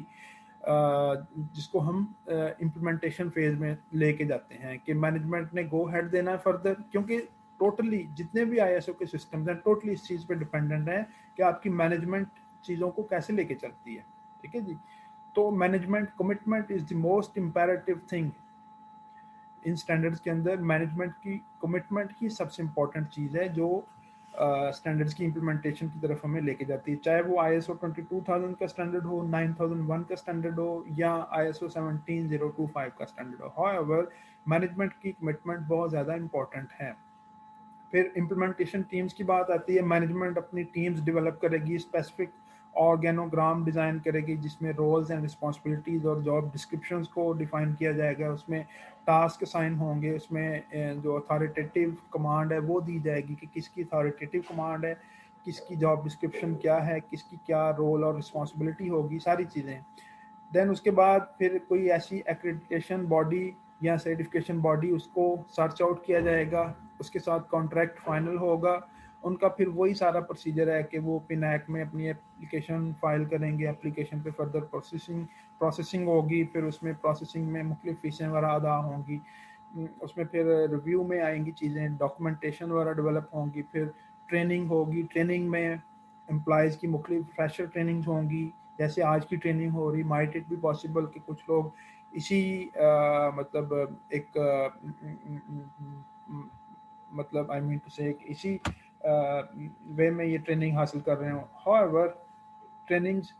जिसको हम इम्प्लीमेंटेशन फेज में लेके जाते हैं कि मैनेजमेंट ने गो हेड देना है फर्दर. क्योंकि टोटली जितने भी आईएसओ के सिस्टम्स हैं टोटली इस चीज़ पे डिपेंडेंट है कि आपकी मैनेजमेंट चीज़ों को कैसे लेके चलती है. ठीक है जी. तो management commitment is the most imperative thing in standards के अंदर. मैनेजमेंट की कमिटमेंट ही सबसे इम्पोर्टेंट चीज़ है जो स्टैंडर्ड्स की इम्प्लीमेंटेशन की तरफ हमें लेके जाती है. चाहे वो ISO 22000 का स्टैंडर्ड हो, 9001 का स्टैंडर्ड हो, या ISO 17025 का स्टैंडर्ड हो. हाउएवर मैनेजमेंट की कमिटमेंट बहुत ज़्यादा इम्पोर्टेंट है. फिर इम्प्लीमेंटेशन टीम्स की बात आती है. मैनेजमेंट अपनी टीम्स डेवलप करेगी, स्पेसिफिक ऑर्गेनोग्राम डिज़ाइन करेगी जिसमें रोल्स एंड रिस्पॉन्सिबिलिटीज़ और जॉब डिस्क्रिप्शंस को डिफाइन किया जाएगा. उसमें टास्क असाइन होंगे, उसमें जो अथॉरिटेटिव कमांड है वो दी जाएगी कि किसकी अथॉरिटेटिव कमांड है, किसकी जॉब डिस्क्रिप्शन क्या है, किसकी क्या रोल और रिस्पॉन्सिबिलिटी होगी, सारी चीज़ें. देन उसके बाद फिर कोई ऐसी एक्रेडिटेशन बॉडी या सर्टिफिकेशन बॉडी, उसको सर्च आउट किया जाएगा, उसके साथ कॉन्ट्रैक्ट फाइनल होगा. उनका फिर वही सारा प्रोसीजर है कि वो पिनैक में अपनी एप्लीकेशन फाइल करेंगे, एप्लीकेशन पे फर्दर प्रोसेसिंग होगी, फिर उसमें प्रोसेसिंग में मुख्तलिफ फीसें वगैरह अदा होंगी. उसमें फिर रिव्यू में आएंगी चीज़ें, डॉक्यूमेंटेशन वगैरह डेवलप होंगी, फिर ट्रेनिंग होगी. ट्रेनिंग में एम्प्लॉयज़ की मुख्तलिफ फ्रेशर ट्रेनिंग होंगी, जैसे आज की ट्रेनिंग हो रही. माइट इट भी पॉसिबल कि कुछ लोग इसी मतलब एक मतलब आई मीन टू से इसी वे में ये ट्रेनिंग हासिल कर रहे हो. हाउएवर ट्रेनिंग्स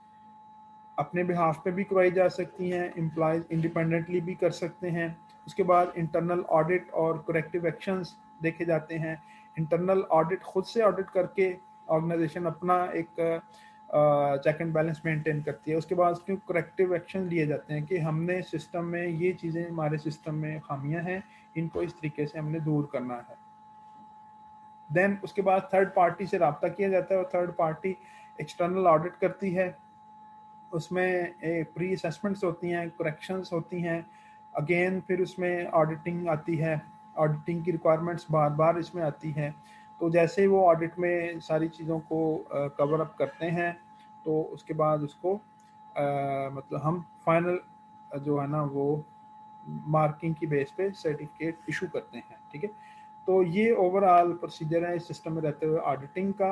अपने बिहाफ पे भी करवाई जा सकती हैं, एम्प्लॉयज इंडिपेंडेंटली भी कर सकते हैं. उसके बाद इंटरनल ऑडिट और करेक्टिव एक्शंस देखे जाते हैं. इंटरनल ऑडिट खुद से ऑडिट करके ऑर्गेनाइजेशन अपना एक चेक एंड बैलेंस मेंटेन करती है। उसके बाद उसके करेक्टिव एक्शन लिए जाते हैं कि हमने सिस्टम में ये चीज़ें, हमारे सिस्टम में खामियां हैं, इनको इस तरीके से हमने दूर करना है। देन उसके बाद थर्ड पार्टी से रब्ता किया जाता है और थर्ड पार्टी एक्सटर्नल ऑडिट करती है। उसमें प्री असेसमेंट्स होती हैं, करेक्शंस होती हैं, अगेन फिर उसमें ऑडिटिंग आती है। ऑडिटिंग की रिक्वायरमेंट्स बार बार इसमें आती हैं। तो जैसे ही वो ऑडिट में सारी चीज़ों को कवर अप करते हैं तो उसके बाद उसको मतलब हम फाइनल जो है ना वो मार्किंग की बेस पे सर्टिफिकेट इशू करते हैं। ठीक है, तो ये ओवरऑल प्रोसीजर है इस सिस्टम में रहते हुए ऑडिटिंग का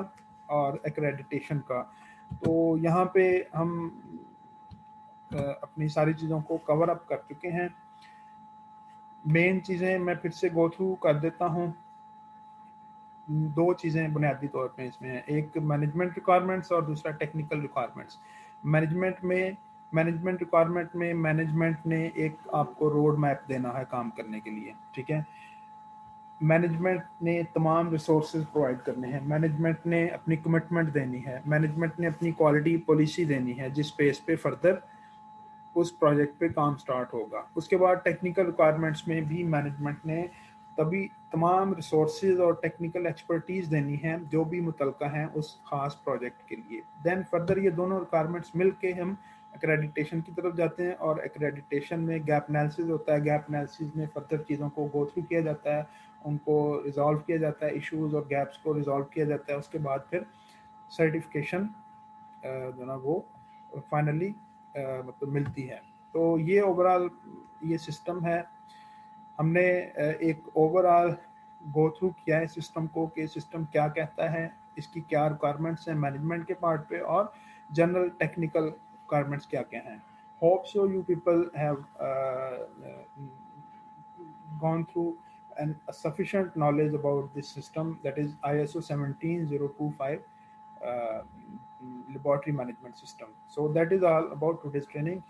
और एक्रेडिटेशन का। तो यहाँ पे हम अपनी सारी चीज़ों को कवर अप कर चुके हैं। मेन चीज़ें मैं फिर से गो थ्रू कर देता हूँ। दो चीज़ें बुनियादी तौर पे इसमें हैं, एक मैनेजमेंट रिक्वायरमेंट्स और दूसरा टेक्निकल रिक्वायरमेंट्स। मैनेजमेंट रिक्वायरमेंट में मैनेजमेंट ने एक आपको रोड मैप देना है काम करने के लिए। ठीक है, मैनेजमेंट ने तमाम रिसोर्सेज प्रोवाइड करने हैं, मैनेजमेंट ने अपनी कमिटमेंट देनी है, मैनेजमेंट ने अपनी क्वालिटी पॉलिसी देनी है जिस बेस पे फर्दर उस प्रोजेक्ट पे काम स्टार्ट होगा। उसके बाद टेक्निकल रिक्वायरमेंट्स में भी मैनेजमेंट ने तभी तमाम रिसोर्सेज और टेक्निकल एक्सपर्टीज देनी है जो भी मुतलका हैं उस खास प्रोजेक्ट के लिए। देन फर्दर ये दोनों रिक्वायरमेंट्स मिल के हम एक्रेडिटेशन की तरफ जाते हैं और एक्रेडिटेशन में गैप एनालिसिस होता है। गैप एनालिसिस में फर्दर चीज़ों को गो थ्रू किया जाता है, उनको रिजॉल्व किया जाता है, इश्यूज और गैप्स को रिजॉल्व किया जाता है। उसके बाद फिर सर्टिफिकेशन जो ना वो फाइनली मतलब मिलती है। तो ये ओवरऑल ये सिस्टम है। हमने एक ओवरऑल गो थ्रू किया है सिस्टम को कि सिस्टम क्या कहता है, इसकी क्या रिक्वायरमेंट्स हैं मैनेजमेंट के पार्ट पे, और जनरल टेक्निकल रिक्वायरमेंट्स क्या क्या हैं। Hope so you people have gone through and a sufficient knowledge about this system, that is ISO 17025 laboratory management system. So that is all about today's training.